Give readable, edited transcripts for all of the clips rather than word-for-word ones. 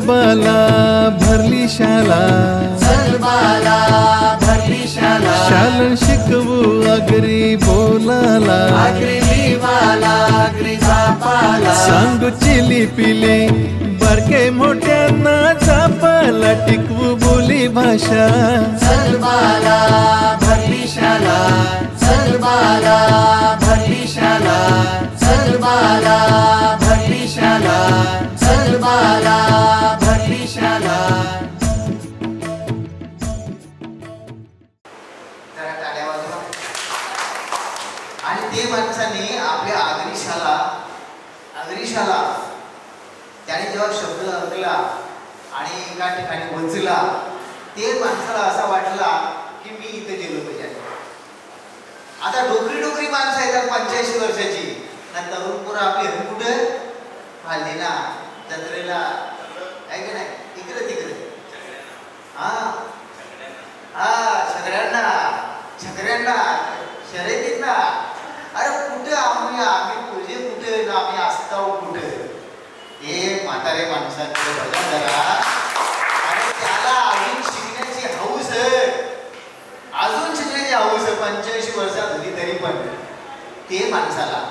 बाला भरली शाला, चल बाला भरली शाला, शालन शिकवू अगरी बोलाला, आगरी लिवाला आगरी झापाला, सांगू चिली पिली बारके मोठ्यांना झापाला, टिकवू बोली भाषा. चल बाला भरली शाला, चल बाला भरली शाला, चल बाला भरली शाला, चल बाला भरली शाला. आणि ते माणसाने आपल्या आगरी शाला त्याने जेव्हा शब्द ऐकला आणि एका ठिकाणी वचला, ते माणसाला असा वाटला की मी इथे गेलो पाहिजे. आता डोकरी माणसं आहेत 85 वर्षाची ना, तरुण पोरं आपली हवी कुठे हल्ली ना जत्रेला आहे की नाही, इकडे तिकडे हा छकड्यांना शर्यतीत ना. अरे कुठे आम्ही तुझे कुठे ना, आम्ही असताव कुठे. हे म्हातारे माणसाचे भजन करा आणि त्याला अजून शिकण्याची हौस आहे, अजून शिकण्याची हौस आहे. 85 वर्षात झाली तरी पण ते माणसाला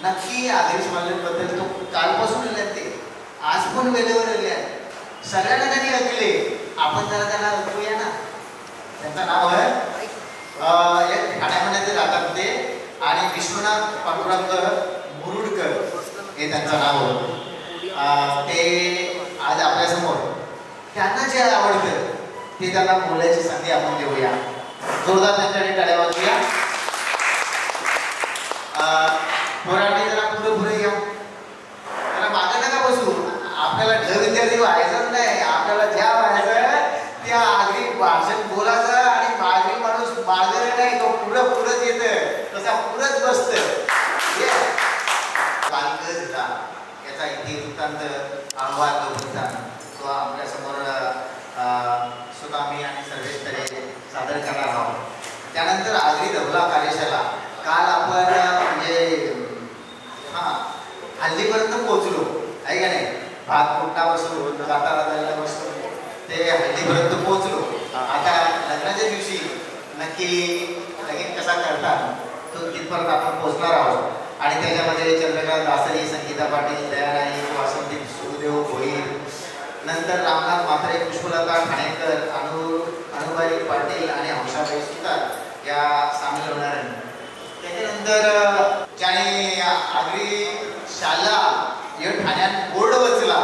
नक्की आगरी समाजाबद्दल तो कालपासून ते आज पण वेळेवर आले आहे. सगळ्यांना त्यांनी ऐकले. आपण जरा त्यांना ऐकूया ना. त्यांचं नाव आहे ठाण्यामध्ये राहतात ते, आणि विश्वनाथ पांडुरंग मुरुडकर हे त्यांचं नाव आहे. ते आज आपल्यासमोर त्यांना जे आवडतं ते त्यांना बोलायची संधी आपण देऊया. जोरदार त्यांच्याकडे टाळ्या वाजवूया. पोरांनी जरा पुढे घ्या, त्याला मागे नका बसू. आपल्याला ढ विद्यार्थी व्हायचंच नाही, आपल्याला ज्या व्हायचं त्या आगरी भाषण बोलायचं. आणि आगरी माणूस मागे नाही, तो पुढंच येतं, तसा पुढंच बसत. याचा इतिवृत्तांत अहवाल तो आपल्या समोर सुनामी आणि सर्वेश सादर करणार आहोत. त्यानंतर आगरी धवला कार्यशाला काल आपण म्हणजे हल्लीपर्यंत पोहोचलो आहे का नाही. भात कुटण्यापासून जाताना जायल्यापासून ते हल्लीपर्यंत पोहोचलो. आता लग्नाच्या दिवशी नक्की लगीन कसा करतात तो तिथपर्यंत आपण पोहोचणार आहोत. आणि त्याच्यामध्ये चंद्रकांत दासरी, संगीता पाटील, दयाराई, वासंती सुखदेव भोईर, नंतर रामनाथ म्हात्रे, पुष्पलता ठाणेकर, अनुबाई पाटील आणि हंसाबाई सुतार या सामील होणार आहेत. त्याच्यानंतर ज्याने आगरी शाला या ठाण्यात बोर्ड वचला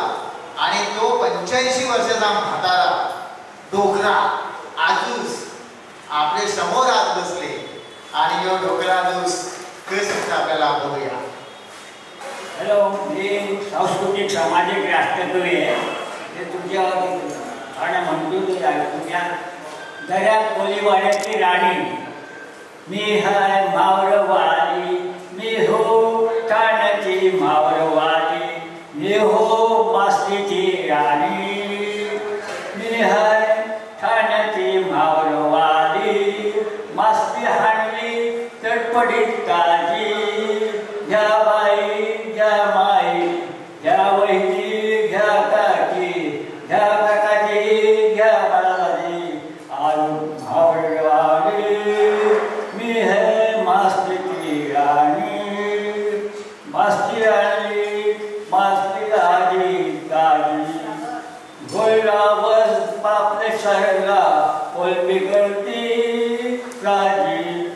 आणि तो 85 वर्षाचा म्हातारा डोकरा आजूस आपले समोर आज बसले. आणि यो डोकरा आजूस कसं आपल्याला बघूया. हॅलो, मी सांस्कृतिक सामाजिक राष्ट्रकवी आहे. ते तुमच्या आणि म्हणतो तुमच्या दर्यात कोलीवाड्याची राणी. मी हाय मावरवाली, मी हो ठाण्याची मावरवाली, मी हो मास्तीची राणी. मी हाय ठाण्याची मावरवाली, मास्ती हाणली चटपटीत काळजी. घ्या बाई घ्या माई, घ्या वहिनी घ्या काकी, घ्या काकाची घ्या बाळाजी. आलू मावरवाली, मी है मास्तीची राणी. मास्ती आणली मास्ती आजी काजी. गोळावर पापले सरला कोलबी करती काजी.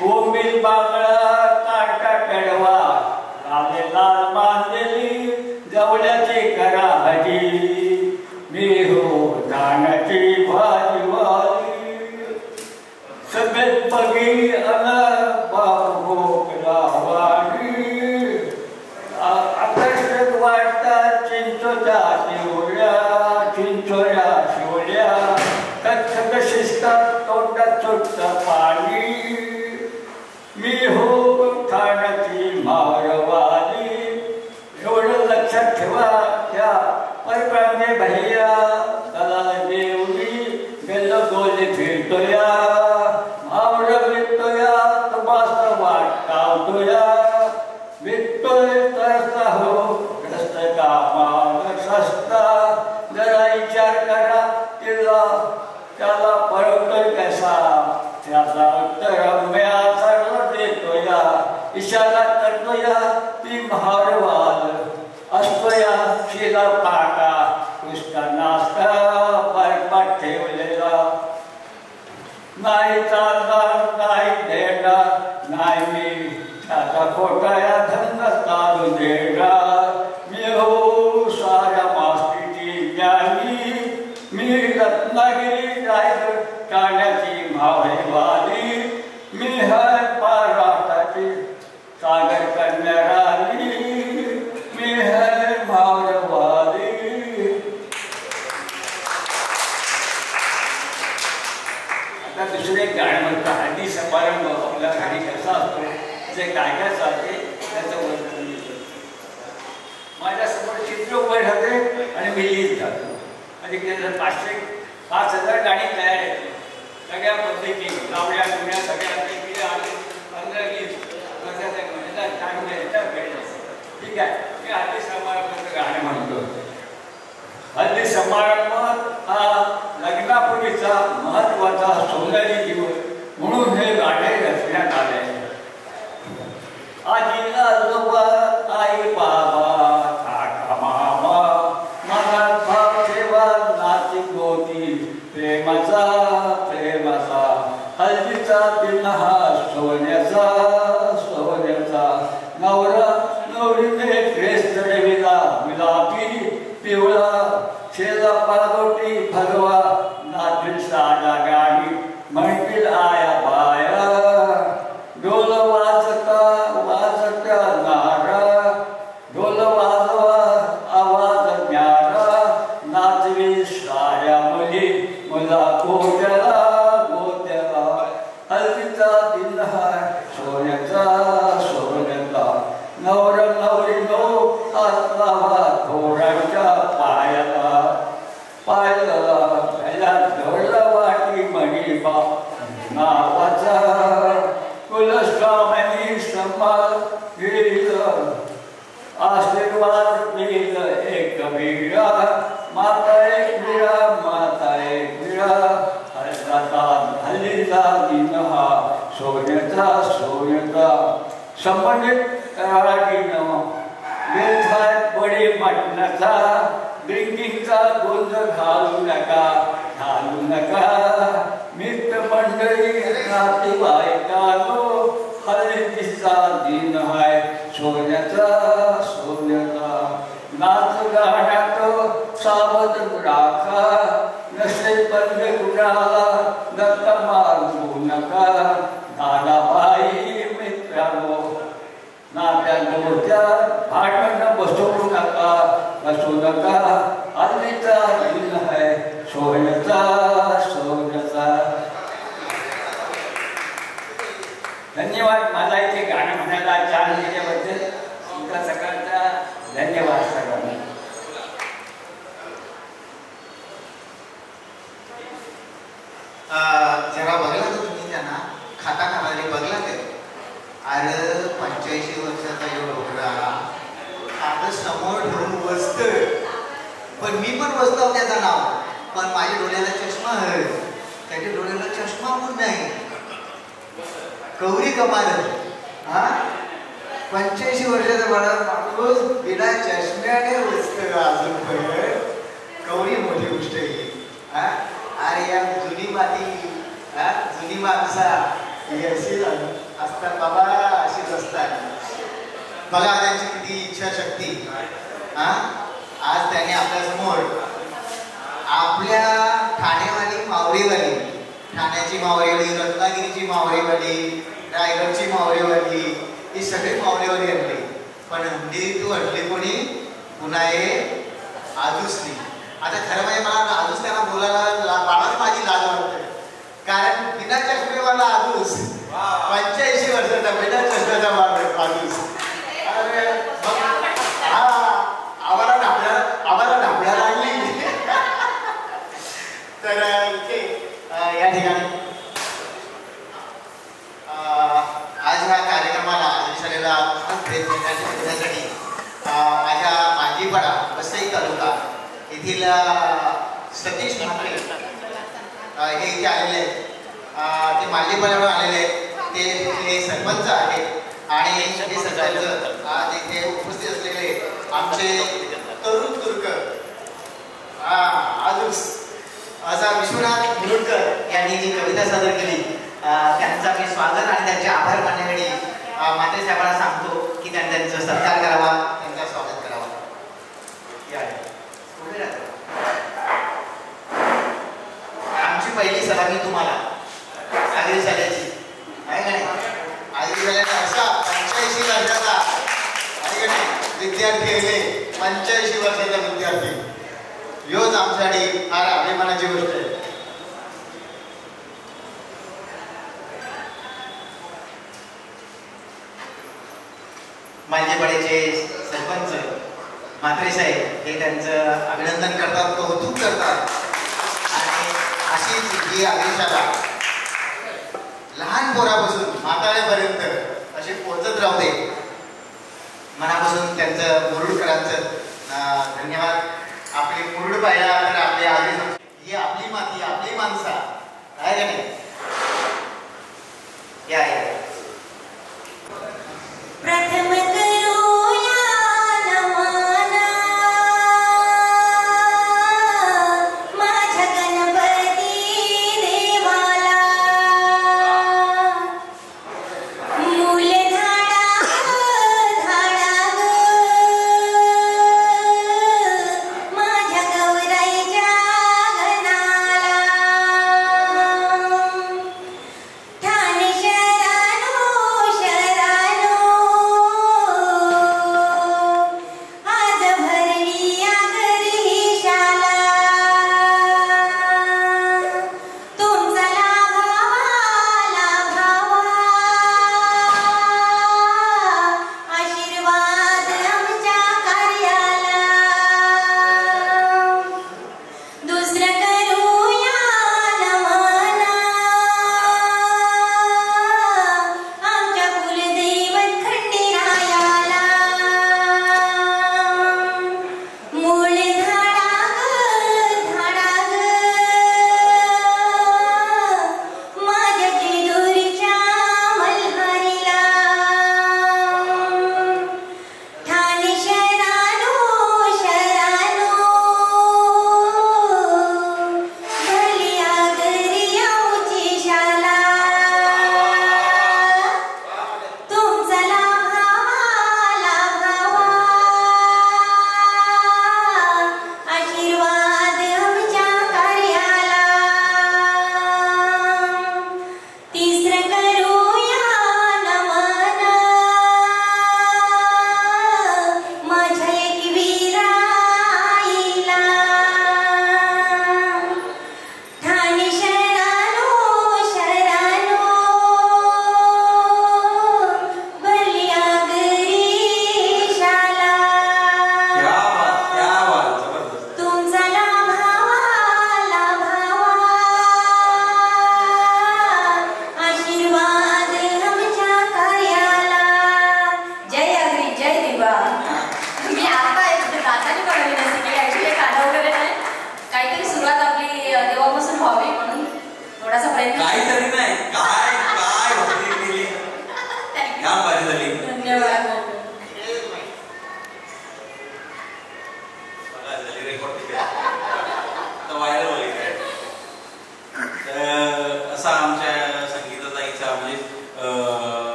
बोंबील बांगडा काटा कडवा, लाले लाल बांधलेली जवळ्याची करा भाजी. मी हो धाण्याची भाजी वाली, सगळ्यात बगी भोकला वाली. आकर्षक वाटतात चिंचोच्या शिवल्या, चिंचोल्या शिवल्या. कच्छक शिजतात तोंडात सुटतं पाणी. मी हो ठाण्याची मावरवाली. एवढं लक्षात ठेवा. त्या परप्रांते भैया त्याला देवली गेलो गोले फिरतोया. मावळ विकतोया तो मस्त वाटतोया. विकतोय तरसा हो ग्रस्त कामा स्वस्त महारवाद असतोया शिला पाटा कृष्णा नाश्ता पायपाट ठेवलेला नाही चालणार नाही देणार नाही मी त्याचा खोटा या धंदा चालू देणार मी हो साऱ्या मास्तीची ज्ञानी मी रत्नागिरी रायगड ठाण्याची मावळीवाली मी हर महाराष्ट्राची सागर कन्याराणी मी हर मावळवाली. आता दुसरे एक गाणं म्हणतो हळदी समारंभ आपल्या घरी कसा असतो जे काय काय चालते त्याचं वर्णन येतं. माझ्यासमोर चित्र उभे राहते आणि मी लिहित जातो. म्हणजे 5,000 गाणी तयार आहेत सगळ्या पद्धती लावड्या गुण्या सगळ्या ठीक आहे. मी हल्दी समारंभाचं गाणं म्हणतो. हल्दी समारंभ हा लग्नापूर्वीचा महत्वाचा सोनेरी दिवस म्हणून हे गाणे रचण्यात आले. आजी आजोबा आई बाबा काका मामा मनात भाव ठेवा नाती गोती प्रेमाचा प्रेमाचा हल्दीचा दिन हा सोन्याचा सोन्याचा नवरा नवरीने ड्रेस चढविला गुलाबी पिवळा शेला पागोटी भगवा नातील साधा गाणी म्हणतील आया बाया ढोल वाजता वाजता नारा ढोल वाजवा आवाज न्यारा नाचवी साऱ्या मुली मुला गोट्याला गोट्याला हल्दीचा दिन हा सोन्याचा सोन्याचा नवरा नवरी नो आत्मा थोरांच्या पायाला पायाला पहिला ढोल वाटी मणी बा नावाचा कुलस्वामी समाल गिरीलं आशीर्वाद मिळलं एक विडा माता एक विडा माता एक विडा हल्लीचा दिन हा सोन्याचा सोन्याचा संबंधित रागीनं बेथात बडे मटणाचा ड्रिंकिंगचा गोंध घालू नका मित्र मंडळी नातेवाईकांनो हल्दीचा दिन हाय सोन्याचा सोन्याचा नाच गाण्यात सावध राखा नसे बंद कुणाला दत्त मारू नका दादाबाई मित्रांनो नात्या गोष्या भांडण बसवू नका हल्दीचा दिन आहे सोन्याचा सोन्याचा. धन्यवाद. मला इथे गाणं म्हणायला चान्स दिल्याबद्दल तुमचा सगळ्यांचा धन्यवाद सगळ्यांना. जरा बघला तर तुम्ही त्यांना खाता खाणारे बघला ते अरे 85 वर्षाचा डोकरा आता समोर ठेवून बसतोय. पण मी पण बसतो त्याचं नाव पण माझ्या डोळ्याला चष्मा आहे त्याच्या डोळ्याला चष्मा पण नाही. कवरी कमाल हा 85 वर्षाचा बडा माणूस बिना चष्म्याने बसतोय अजून कवरी मोठी गोष्ट आहे. अरे या जुनी माती जुनी माणसा ही अशी असतात बाबा अशीच असतात. बघा त्यांची किती इच्छाशक्ती. आज त्याने आपल्यासमोर आपल्या ठाणेवाली मावळीवाली ठाण्याची मावळीवाली रत्नागिरीची मावळीवाली रायगडची मावळीवाली ही सगळी मावळीवाली आणली. पण हंडी तू हटली कोणी पुन्हा हे आजूसनी. आता खरं म्हणजे मला आजूस त्यांना बोलायला बाळाच माझी लाज वाटते कारण बिना चष्मेवाला आजूस 85 वर्षाचा बिना चष्म्याचा आजूस. अरे आम्हाला ढापल्या लागली. तर या ठिकाणी आज ह्या कार्यक्रमाला शाळेला भेट देण्यासाठी माझ्या मांजीपाडा वसई तालुका येथील सतीश म्हात्रे हे इथे आलेले आहेत. ते मांजीपाड्यावर आलेले आहेत. ते सरपंच आहेत आणि हे त्यांचं आज इथे उपस्थित असलेले आमचे तरुण तुर्क आजूस असा विश्वनाथ मुरुडकर यांनी जी कविता सादर केली त्यांचा मी स्वागत आणि त्यांचे आभार मानण्यासाठी मात्रे साहेबांना सांगतो की त्यांनी त्यांचा सत्कार करावा, त्यांचा स्वागत करावा. आमची पहिली सलामी तुम्हाला आगरी शाळेची आहे का नाही? आगरी शाळेचा असा 85 वर्षाचा आहे का नाही विद्यार्थी आहे, 85 वर्षाचा विद्यार्थी. योच आमच्यासाठी फार अभिमानाची गोष्ट आहे. मांजेपाड्याचे सरपंच म्हात्रे साहेब हे त्यांचं अभिनंदन करतात, कौतुक करतात आणि अशीच ही आदेशाला लहान पोरापासून म्हाताऱ्यापर्यंत अशी पोचत राहू दे. मनापासून त्यांचं मुरुडकरांचं धन्यवाद. आपली मुरुड पाहिला तर आपली आदेश ही आपली माती, आपली माणसं आहे का नाही? या प्रथम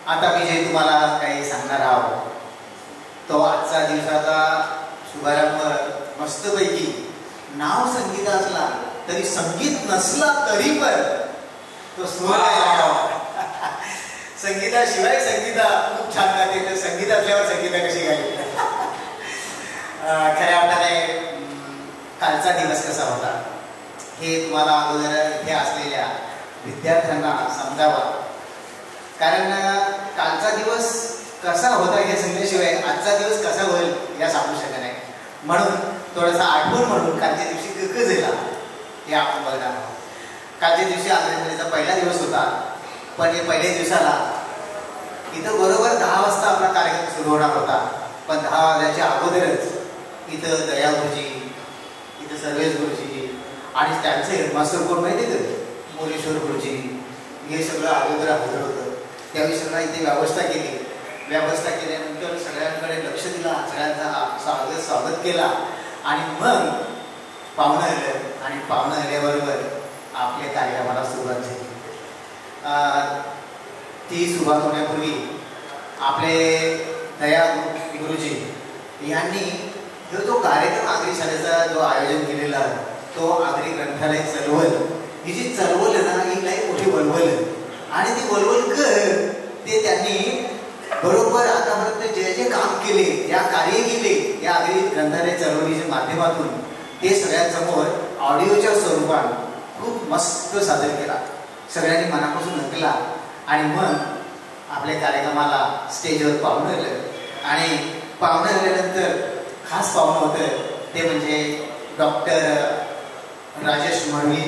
आता मी जे तुम्हाला काही सांगणार आहोत तो आजचा दिवसाचा शुभारंभ मस्तपैकी नाव संगीत असला तरी संगीत नसला तरी पण तो स्वर संगीताशिवाय संगीता खूप छान गाते तर संगीत असल्यावर संगीता कशी गायली. खऱ्या अर्थाने कालचा दिवस कसा होता हे तुम्हाला अगोदर इथे असलेल्या विद्यार्थ्यांना समजावा. कारण कालचा दिवस कसा होता हे सांगण्याशिवाय आजचा दिवस कसा होईल या सांगू शकत नाही. म्हणून थोडासा आठवण म्हणून कालच्या दिवशी कक झाला हे आपण बघणार आहोत. कालच्या दिवशी आंध्रप्रदेशचा पहिला दिवस होता, पण या पहिल्या दिवसाला इथं बरोबर 10 वाजता आपला कार्यक्रम सुरू होणार होता. पण 10 वाजल्याच्या अगोदरच इथं दया गुरुजी, इथं सर्वेश गुरुजी आणि त्यांचे हेडमास्टर कोण माहिती आहे का, मोरेश्वर गुरुजी, हे सगळं अगोदर हजर होतं. त्यावेळी सगळं इथे व्यवस्था केली. व्यवस्था केल्यानंतर सगळ्यांकडे लक्ष दिला, सगळ्यांचा स्वागत केला आणि मग पाहुणं आलं आणि पाहुणं आल्याबरोबर आपल्या कार्यक्रमाला सुरुवात झाली. ती सुरुवात होण्यापूर्वी आपले दया गुरुजी यांनी जो कार्यक्रम आगरी शाळेचा जो आयोजन केलेला तो आगरी ग्रंथालय चळवळ, ही जी चळवळ आहे ना, ही लई मोठी वळवळ आणि ती वळवळ कर ते त्यांनी बरोबर आतापर्यंत जे जे काम केले, या कार्य केले या आगरी ग्रंथालय चळवळीच्या माध्यमातून ते सगळ्यांसमोर ऑडिओच्या स्वरूपात खूप मस्त सादर केला. सगळ्यांनी मनापासून ऐकला आणि मग आपल्या कार्यक्रमाला स्टेजवर पाहुणं आलं आणि पाहुणं आल्यानंतर खास पाहुणं होतं ते म्हणजे डॉक्टर राजेश मरवी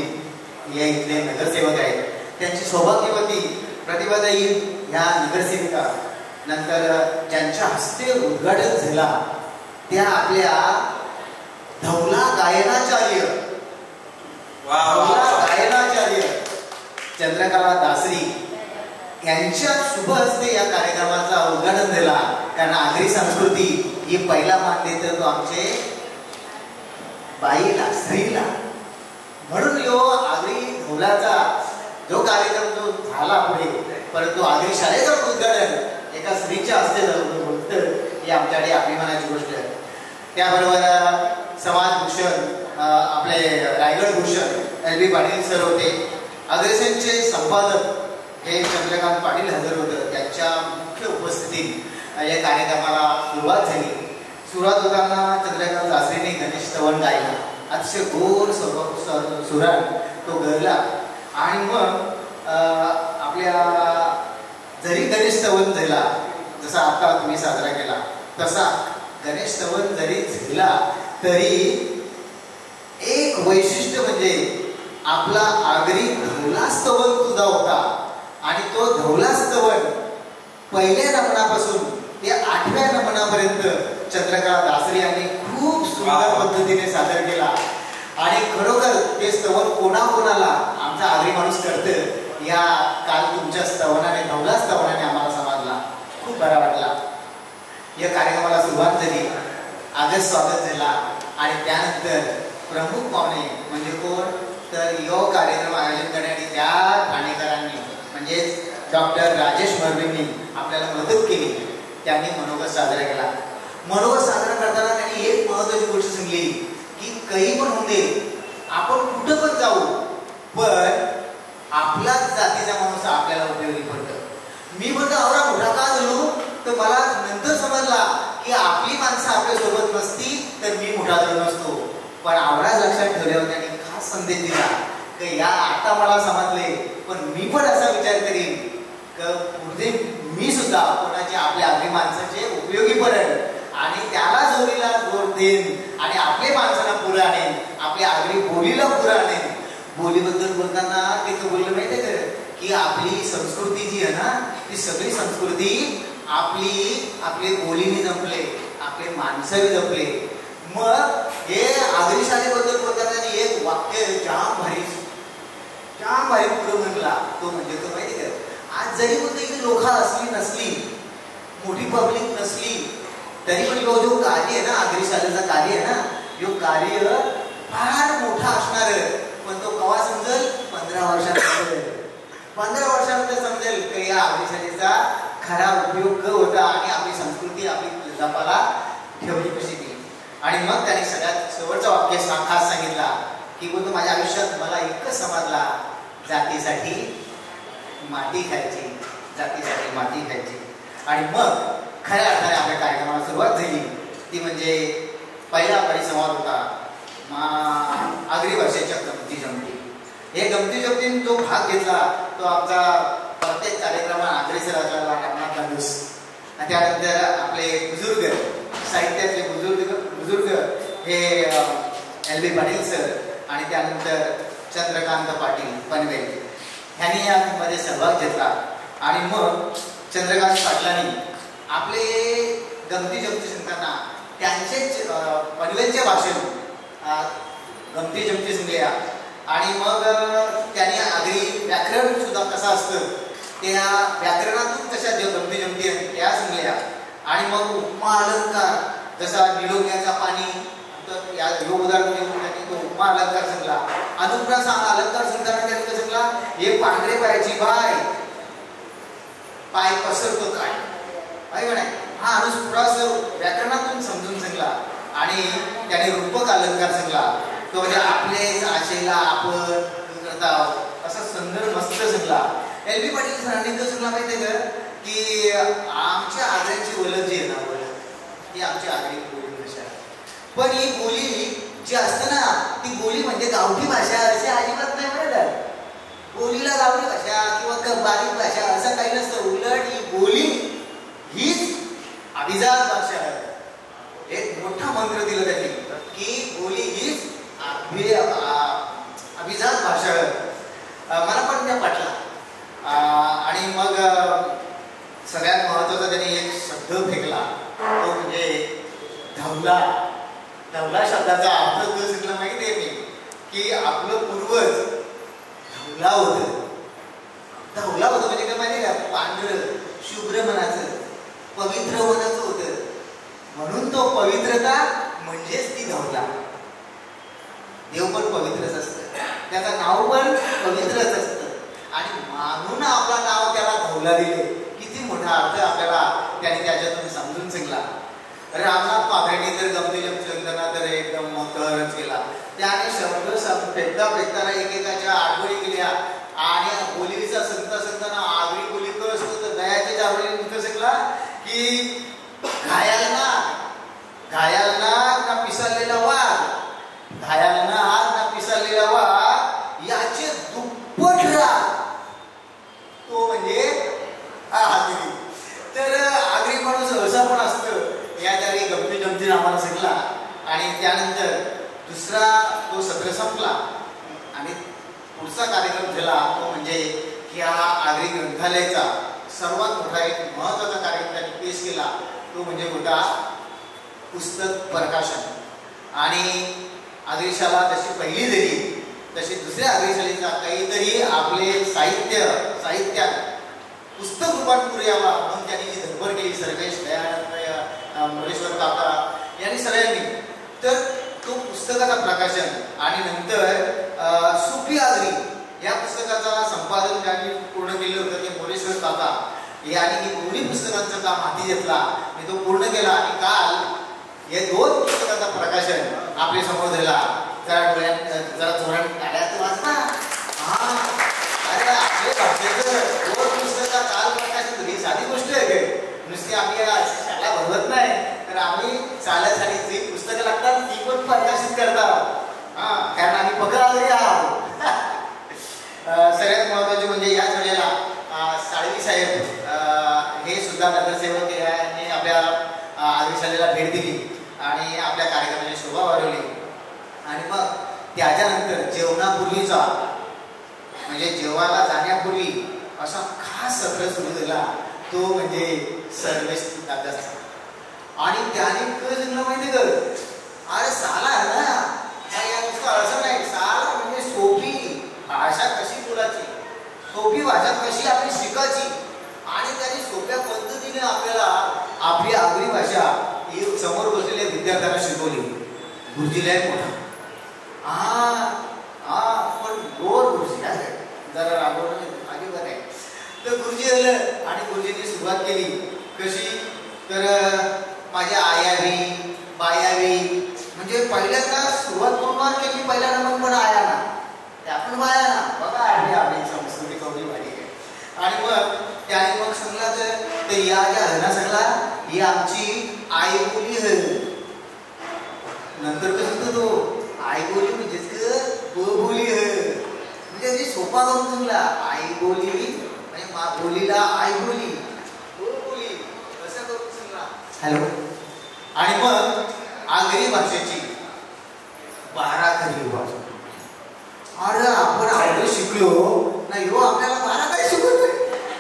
या इथले नगरसेवक आहेत. त्यांची सौभाग्यवती प्रतिभाताई ह्या नगरसेविका नंतर ज्यांच्या हस्ते उद्घाटन झाला त्या आपल्या धवला गायनाचार्य चंद्रकला दासरी यांच्या शुभ हस्ते या कार्यक्रमाचा उद्घाटन झाला. कारण आगरी संस्कृती ही पहिला मान देतो तो आमचे बाईला, स्त्रीला. म्हणून यो आगरी धवलाचा जो कार्यक्रम जो झाला पुढे, परंतु आगरी शाळेचं उद्घाटन एका स्त्रीच्या हस्ते झालं होतं, ही आमच्याकडे अभिमानाची गोष्ट आहे. त्याबरोबर समाजभूषण आपले रायगड भूषण LB पाटील सर होते. अग्रसेनचे संपादक हे चंद्रकांत पाटील हजर होतं. त्यांच्या मुख्य उपस्थितीत या कार्यक्रमाला सुरुवात झाली. सुरुवात होताना चंद्रकांत दासरीने गणेश स्तवन गायला. अतिशय गोड सुरात तो गरला आणि मग आपल्या जरी गणेश स्तवन झाला, जसा आता तुम्ही साजरा केला तसा गणेश स्तवन जरी झाला तरी एक वैशिष्ट्य म्हणजे आपला आगरी धवला स्तवन सुद्धा होता आणि तो धवला स्तवन पहिल्या नमनापासून ते 8व्या नमनापर्यंत चंद्रकला दासरी यांनी खूप सुंदर पद्धतीने सादर केला. आणि खरोखर ते स्तवन कोणाकोणाला आमचा आगरी माणूस करतं या काल तुमच्या स्तवनाने, धवला स्तवनाने आम्हाला समजला, खूप बरा वाटला. या कार्यक्रमाला सुरुवात झाली, आगस्ट स्वागत झाला आणि त्यानंतर प्रमुख पाहुणे म्हणजे कोण तर यो कार्यक्रम आयोजन करण्यासाठी त्या ठाणेकरांनी म्हणजेच डॉक्टर राजेश मर्वींनी आपल्याला मदत केली. त्यांनी मनोगत साजरा केला. मनोगत साजरा करताना त्यांनी एक महत्वाची गोष्ट सांगली की काही पण होऊ दे, आपण कुठं पण जाऊ, पण आपलाच जातीचा माणूस आपल्याला उपयोगी पडतं. मी म्हणतो आवडा मोठा का झालो तर मला नंतर समजला की आपली माणसं आपल्या सोबत नसती तर मी मोठा झालो नसतो. पण आवडा लक्षात ठेवल्यावर त्यांनी खास संदेश दिला की या आता मला समजले, पण मी पण असा विचार करीन की पुढे मी सुद्धा कोणाचे आपल्या आगरी माणसाचे उपयोगी पडेल आणि त्याला जोडीला जोड देईन आणि आपल्या माणसाला पुढे आणेन, आपल्या आगरी बोलीला पुढे आणेन. बोलीबद्दल बोलताना ते बोललं माहिती आहे की आपली संस्कृती जी आहे ना, ती सगळी संस्कृती आपली बोलीने जपले, आपले माणसाने जपले. मग हे आगरी शाळेबद्दल बोलताना एक वाक्य जाम भारी पुढे म्हटला, तो म्हणजे तो माहिती का, आज जरी कोणती इथे लोक असली नसली, मोठी पब्लिक नसली तरी पण जो कार्य आहे ना, आगरी शाळेचं कार्य आहे ना, यो कार्य फार मोठा असणार आहे. पण तो केव्हा समजेल? 15 वर्षानंतर. 15 वर्षानंतर समजेल की या आगरी शाळेचा खरा उपयोग होता आणि आपली संस्कृती आपली जपाला ठेवली कशी ती. आणि मग त्याने सगळ्यात शेवटचा वाक्य खास सांगितला की बोलतो माझ्या आयुष्यात मला एकच समजला, जातीसाठी माती खायची, जातीसाठी माती खायची. आणि मग खऱ्या अर्थाने आपल्या कार्यक्रमाला सुरुवात झाली. ती म्हणजे पहिला परिसंवाद होता आगरी भाषेच्या गमती जमती. हे गमती जमतीने जो भाग घेतला तो आमचा प्रत्येक कार्यक्रमात आगरी सराचा रामनाथ दांडूस. त्यानंतर आपले बुजुर्ग, साहित्यातले बुजुर्ग हे LB पाटील सर आणि त्यानंतर चंद्रकांत पाटील पनवेल ह्यांनी यामध्ये सहभाग घेतला. आणि मग चंद्रकांत पाटलांनी आपले गमती जमती सांगताना त्यांचेच पनवेलच्या भाषेत गमती जमती सांगल्या. आणि मग त्यांनी आगरी व्याकरण सुद्धा कसं असतं त्या व्याकरणातून कशा गमती जमती त्या सांगल्या. आणि मग उपमा अलंकार जसा निलोग्याचा पाणी या उदाहरण देऊन त्यांनी तो उपमा अलंकार सांगला. अनुप्रास अलंकार सांगताना त्यांनी कसं सांगला, हे पांढरे पायाची बाय पाय पसरतो काय आहे का नाही, हा अनुप्रास व्याकरणातून समजून सांगला. आणि त्याने रूपक अलंकार सांगला, तो म्हणजे आपलेच आशेला आपण करता असा संदर्भ मस्त सांगला. एल बी पाटील सरांनी कसं सांगला माहिती आहे का, की आमच्या आग्र्याची ओळख जी आहे ना, ओळख ती आमची आगरी बोली भाषा. पण ही बोली जी असते ना, ती बोली म्हणजे गावठी भाषा अशी अजिबात नाही बरं. बोलीला गावठी भाषा किंवा बारीक भाषा असं काही नसतं. उलट ही बोली हीच अभिजात भाषा आहे. एक मोठा मंत्र दिला त्यांनी की बोली हीच अभिजात भाषा आहे. मला पण त्या पाटला. आणि मग सगळ्यात महत्वाचा त्यांनी एक शब्द फेकला, तो म्हणजे धवला. धवला शब्दाचा अर्थ तो सांगितला माहिती आहे मी, की आपलं पूर्वज धवला होतं. धवला होतं म्हणजे काय माहिती आहे का, पांढरं शुभ्र मनाचं पवित्र मनाचं होतं. म्हणून तो पवित्रता म्हणजेच ती धवला. देव पण पवित्रच असतं, त्याचं नाव पण पवित्रच असतं. आणि म्हणून आपला नाव त्याला धवला दिले. किती मोठा अर्थ आपल्याला त्याने त्याच्यातून समजून सांगला. रामनाथ पाघाणी तर गमती जमचंदना तर एकदम मोठरच केला. त्याने शब्द फेकता फेकताना एकेकाच्या आठवणी केल्या. आणि बोलीचा संत संतांना आगरी बोली तो असतो तर दयाच्या जावळी कसं सांगला, की घायालना ना पिसाळलेला वाघ, घायालना ना पिसाळलेला वाघ याचे दुप्पट राग, तो म्हणजे आगरी. तर आगरी माणूस असा पण असतं. या जागी गमती जमती आम्हाला सांगला. आणि त्यानंतर दुसरा तो सत्र संपला आणि पुढचा कार्यक्रम झाला तो म्हणजे या आगरी ग्रंथालयाचा सर्वात मोठा एक महत्त्वाचा कार्यक्रम त्यांनी पेश केला, तो म्हणजे होता पुस्तक प्रकाशन. आणि आगरी शाळा जशी पहिली झाली तशी दुसऱ्या आगरी शाळेचा काहीतरी आपले साहित्यात पुस्तक रूपात यावा म्हणून त्यांनी जी धडपड केली सर्वेश दयानंद मुरेश्वर काका यांनी सगळ्यांनी. तर तो पुस्तकाचा प्रकाशन आणि नंतर सुफी आगरी या पुस्तकाचा संपादन ज्यांनी पूर्ण केलं होतं ते मुरेश्वर काका यांनी दोन्ही पुस्तकांचं काम हाती घेतला आणि तो पूर्ण केला. आणि काल हे दोन पुस्तकाचा प्रकाशन आपल्या समोर झाला. जरा जोरात टाळ्यात वाचना. हा अरे आपल्या भाषेचं दोन पुस्तका काल प्रकाशित ही साधी गोष्ट आहे काय, नुसती आम्ही शाळा भरवत नाही तर आम्ही शाळेसाठी जी पुस्तकं लागतात ती पण प्रकाशित करतात. कारण आम्ही पकड आगरी आहोत. सगळ्यात महत्वाचे म्हणजे याच वेळेला साळवी साहेब हे सुद्धा नगरसेवक यांनी आपल्या आगरी शाळेला भेट दिली आणि आपल्या कार्यक्रमाची शोभा वाढवली. आणि मग त्याच्यानंतर जेवणापूर्वीचा म्हणजे जेवायला जाण्यापूर्वी असा खास सत्र सुरू झाला, तो म्हणजे सर्वेश दादाचा. आणि त्याने कसं माहिती कर, अरे साला ना या नुसतं असं नाही, साला म्हणजे सोपी भाषा कशी बोलायची, सोपी भाषा कशी आपली शिकायची. आणि त्यांनी सोप्या पद्धतीने आपल्याला आपली आगरी भाषा ही समोर बसलेल्या विद्यार्थ्यांना शिकवली. गुरुजीला मोठा पण गोर गुरुजी जरा राबवणं अजिबात आहे. तर गुरुजी आलं आणि गुरुजींनी सुरुवात केली कशी, तर माझ्या आयावी बायावी म्हणजे पहिल्यांदा सुरुवात कोणावर केली, पहिला नंबर पण आया ना, त्या पण बाया ना. बघा आपली संस्कृती कवडी भारी आहे. आणि मग त्याने मग सांगला तर या ज्या हरणा सांगला ही आमची आई बोली है. नंतर कसं तो आई बोली म्हणजेच बोली है म्हणजे सोपा करून सांगला. आई बोली म्हणजे बोलीला आई बोली बोली कसं करून सांगला. हॅलो. आणि मग आगरी भाषेची 12 खरी भाषा अरे आपण आवडे शिकलो ना, यो आपल्याला बारा काही शिकवतोय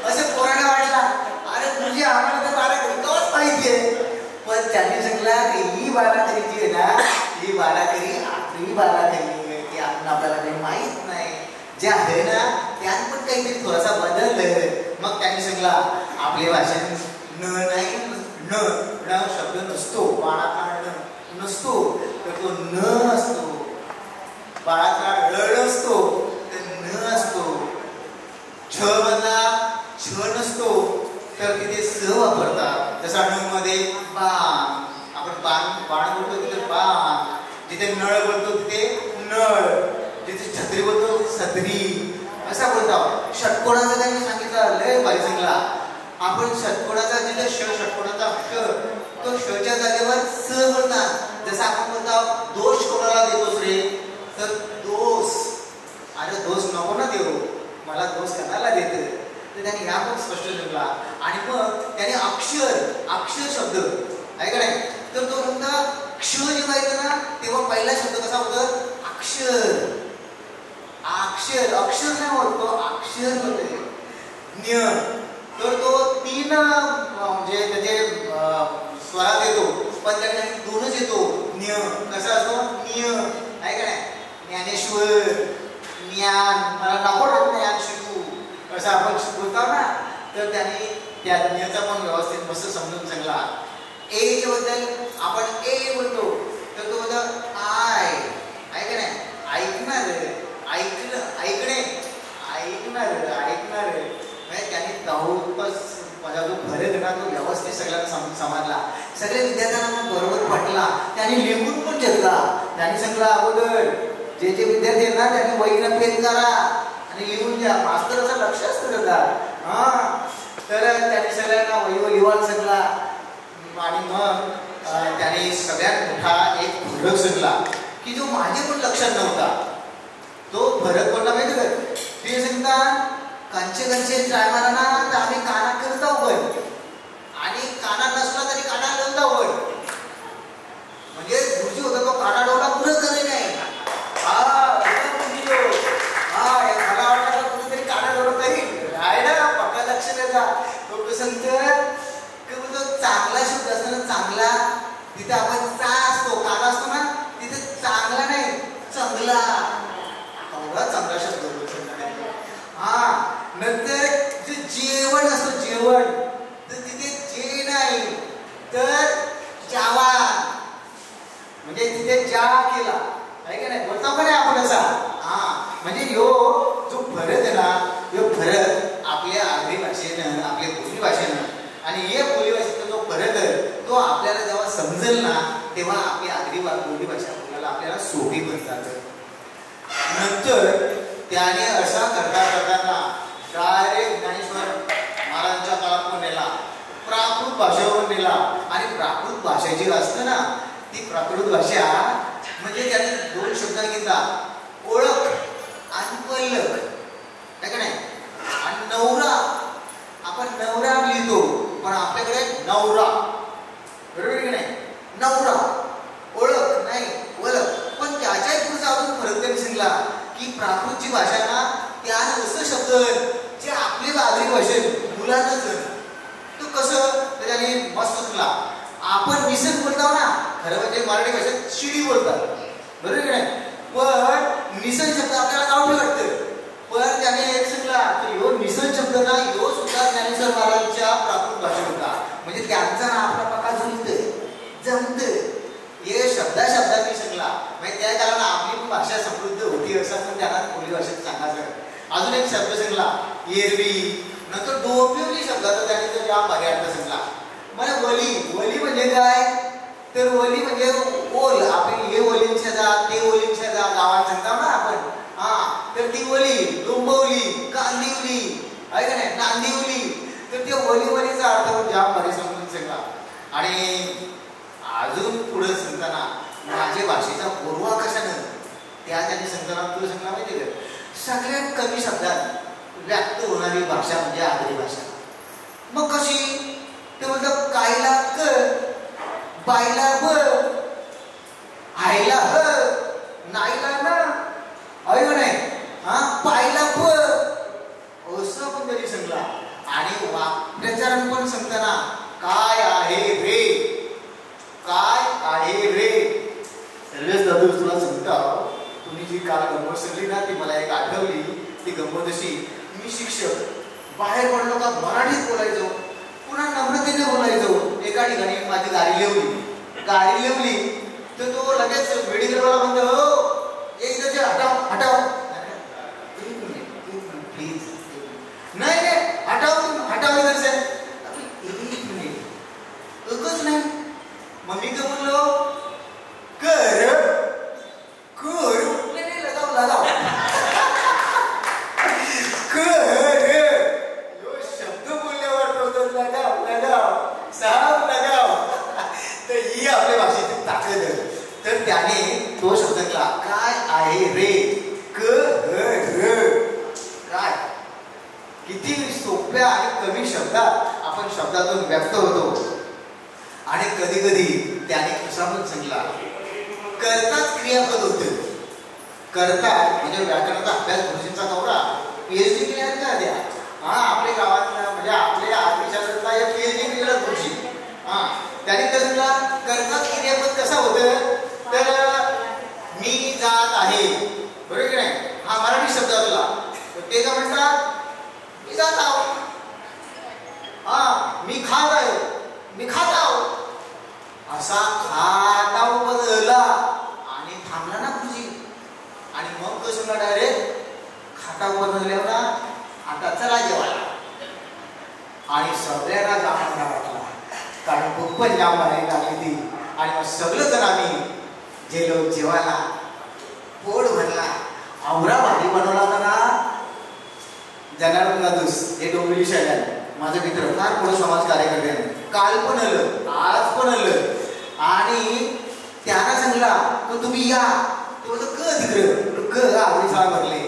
असं पोराला वाटला. अरे तुझी आम्हाला तर बारा करीच माहितीये. पण त्यांनी सांगला की ही बाराखरी जी आहे ना, ही बाराखरी आपली बाराखरी ती आपल्याला काही माहित नाही. जे आहे ना त्यात पण काहीतरी थोडासा बदल. मग त्यांनी सांगला आपल्या भाषेत न नाही, न शब्द नसतो, बाळाचा न नसतो तर तो न असतो. बाळाचा ळ नसतो तर न असतो. छ मधला छ नसतो तर तिथे स वापरतात. जसं न मध्ये बाण, आपण बाण बोलतो तिथे बाण, जिथे नळ बोलतो तिथे नळ, जिथे छत्री बोलतो छत्री असा बोलतो. षटकोणाचं त्यांनी सांगितलं लय भारी सांगला. आपण षटकोणाचा जिथे षटकोणाचा तो शच्या जागेवर स बोलतात. जसं आपण बोलतो दोष कोणाला देतोस रे, तर दोष. अरे दोष नको ना देऊ, मला दोष कणाला देते. तर त्याने ह्या पण स्पष्ट लिहिला. आणि मग त्याने अक्षर शब्द आहे का नाही, तर तो म्हणता क्ष जेव्हा येतो ना तेव्हा पहिला शब्द कसा होतो, अक्षर. अक्षर नाही होत, तो अक्षर होते. न्य तर तो 3 म्हणजे त्याचे स्वरात येतो, पण त्याने 2च येतो. न्य कसा असतो, निय आहे का नाही. ज्ञानेश्वर, ज्ञान, मला नको ज्ञान शिकू असं आपण बोलतो ना, तर त्याने त्या ज्ञाचा पण व्यवस्थित मस्त समजून सांगला. ए बद्दल आपण ए बोलतो तर तो बोलतो आय आहे का नाही. ऐकणार, ऐकणे, ऐकणार म्हणजे त्याने माझा जो फरक ना तो व्यवस्थित सगळ्यांना समजला. सगळ्या विद्यार्थ्यांना बरोबर पटला. त्यांनी लिहून पण घेतला. त्यांनी सांगला अगोदर जे विद्यार्थी आहेत ना त्यांनी वहीनं पेन करा आणि लिहून घ्या, मास्तराचं लक्ष असतं का. तर त्यांनी सगळ्यांना वहीवर लिहायला सांगला. आणि मग त्याने सगळ्यात मोठा एक फरक सांगला की जो माझे पण लक्षात नव्हता. तो फरक कोणता माहिती का, ते सांगतात कंचे ट्राय मारा ना तर आम्ही काना करत आहोत आणि काना नसला तरी काना लावत आहोत. म्हणजे गुरुजी होता तो काना डोला पुरं करे नाही. मला वाटतं कुठेतरी काना डोला तरी आहे ना, पक्का लक्ष द्यायचा. तो सांगत की तो चांगला शब्द असतो ना, चांगला तिथे आपण चा असतो, काना असतो ना तिथे चांगला नाही चांगला, चांगला शब्द. नंतर जे जेवण असतं जेवण तर तिथे जे नाही तर जावा, म्हणजे तिथे जा केला आहे का नाही, बोलतो का नाही आपण असा. म्हणजे ह्यो जो फरक आहे ना, ह्यो फरक आपल्या आगरी भाषेनं, आपल्या बोली भाषेनं आणि हे बोली भाषेचा जो फरक आहे तो आपल्याला जेव्हा समजेल ना तेव्हा आपली आगरी बोली भाषा बोलायला आपल्याला सोपी पण जातं. नंतर त्याने असा करताना डायरेक्ट ज्ञानेश्वर महाराजांच्या काळात पण नेला, प्राकृत भाषेवर नेला. आणि प्राकृत भाषा जी असते ना ती प्राकृत भाषा म्हणजे त्याने 2 शब्द घेतला, ओळख आणि पल्लक आहे का नाही. आणि नवरा, आपण नवरा लिहितो पण आपल्याकडे नवरा, बरोबर की नाही. नवरा ओळख नाही ओळख. पण त्याच्याही पुढचा अजून फरक त्यांनी सांगितला की प्राकृतची भाषा ना त्याने असं शब्द जे आपली आगरी भाषेत मुलांनाच तो कसं त्याने मस्त तुला आपण निसर्ग बोलतो ना, खरं म्हणजे मराठी भाषेत शिडी बोलतात, बरोबर की नाही. पण निसर्ग शब्द आपल्याला गावठी वाटतं, पण त्याने एक सांगला की ह्यो निसर्ग शब्द ना ह्यो सुद्धा ज्ञानेश्वर महाराजांच्या प्राकृत भाषेत होता. म्हणजे त्यांचा ना आपला पक्का जमतं हे शब्दांनी सांगला. म्हणजे त्या काळाला आपली पण भाषा समृद्ध होती असं पण त्यांना बोली भाषेत सांगायचं. अजून एक शब्द सांगला एरवी. नंतर डोंबिवली शब्दाचा त्याने तो जाम भारी अर्थ सांगला. म्हणजे वली म्हणजे काय, तर वली म्हणजे ओल. आपण हे ओलींच्या जा ते ओलींच्या जा गावात सांगतो ना आपण, तर ती वली, डोंबिवली, कांदिवली आहे का नाही, नांदिवली. तर ते वलीचा अर्थ जाम भारी समजून सांगला. आणि अजून पुढे सांगताना माझ्या भाषेचा पूर्वा कशानं त्याने सांगताना तुला सांगणार माहिती का, सगळ्यात कमी शब्दात व्यक्त होणारी भाषा म्हणजे आगरी भाषा. मग कशी, ते म्हणतात कायला क, बायला ब, आईला ह, नाईला न, आहे का नाही. वाक्प्रचारण पण सांगताना काय आहे रे, काय आहे रे. सर्वेच दादू तुला सांगता, तुम्ही जी काल गंमत सांगली ना ती मला एक आठवली. ती गंमत अशी, मी शिक्षक बाहेर पडलो का मराठीत बोलायचो, पुन्हा नम्रतेने बोलायचो. एका ठिकाणी माझी गाडी लिवली तर तो लगेच मेडिकलवाला म्हणतो, हो एक इथे हटाव प्लीज. नाही हटाव इधर से. एक मिनिट एकच नाही. मग मी काय म्हणलो, कर लगाव कर. यो शब्द बोलल्यावर तो लगाव साहब लगाव. तर ही आपल्या भाषेची ताकद आहे. तर त्याने तो शब्द केला, काय आहे रे, काय. किती सोप्या आणि कमी शब्दात आपण शब्दातून व्यक्त होतो. आणि कधी कधी त्याने कसा पण सांगला, करताच क्रियापद होते. करतात म्हणजे व्याकरणाचा अभ्यास गुरुजींचा दौरा, PhD केल्या का द्या. आपल्या गावात म्हणजे आपल्या आत्मविश्वासातला या PhD केलेला गुरुजी. त्याने कसला करताच क्रियापद कसा होतं, तर मी जात आहे, बरोबर की नाही. हा मराठी शब्द तुला, ते का म्हणतात, मी जात आहो. मी खात आहे, मी खात आहो. असा खाताव बदलला आणि थांबला ना गुरुजी. आणि मग कसं डायरेक्ट खाताव बदलल्यावर ना, आता चला जेवायला. आणि सगळ्यांना जाणवला वाटला, कारण भूक पण जाम भरायला लागली ती. आणि मग सगळं जण आम्ही गेलो जेवायला. पोट भरला. आवरा भाजी बनवला होता ना जनार्दन दादूस, हे डोंबिवली शहरात माझे मित्र, फार मोठं समाज कार्यकर्ते. काल पण आलं, आज पण आलं. आणि त्यांना सांगला तर तुम्ही या. ते बोलतो क तिकडं आवडी शाळा भरले.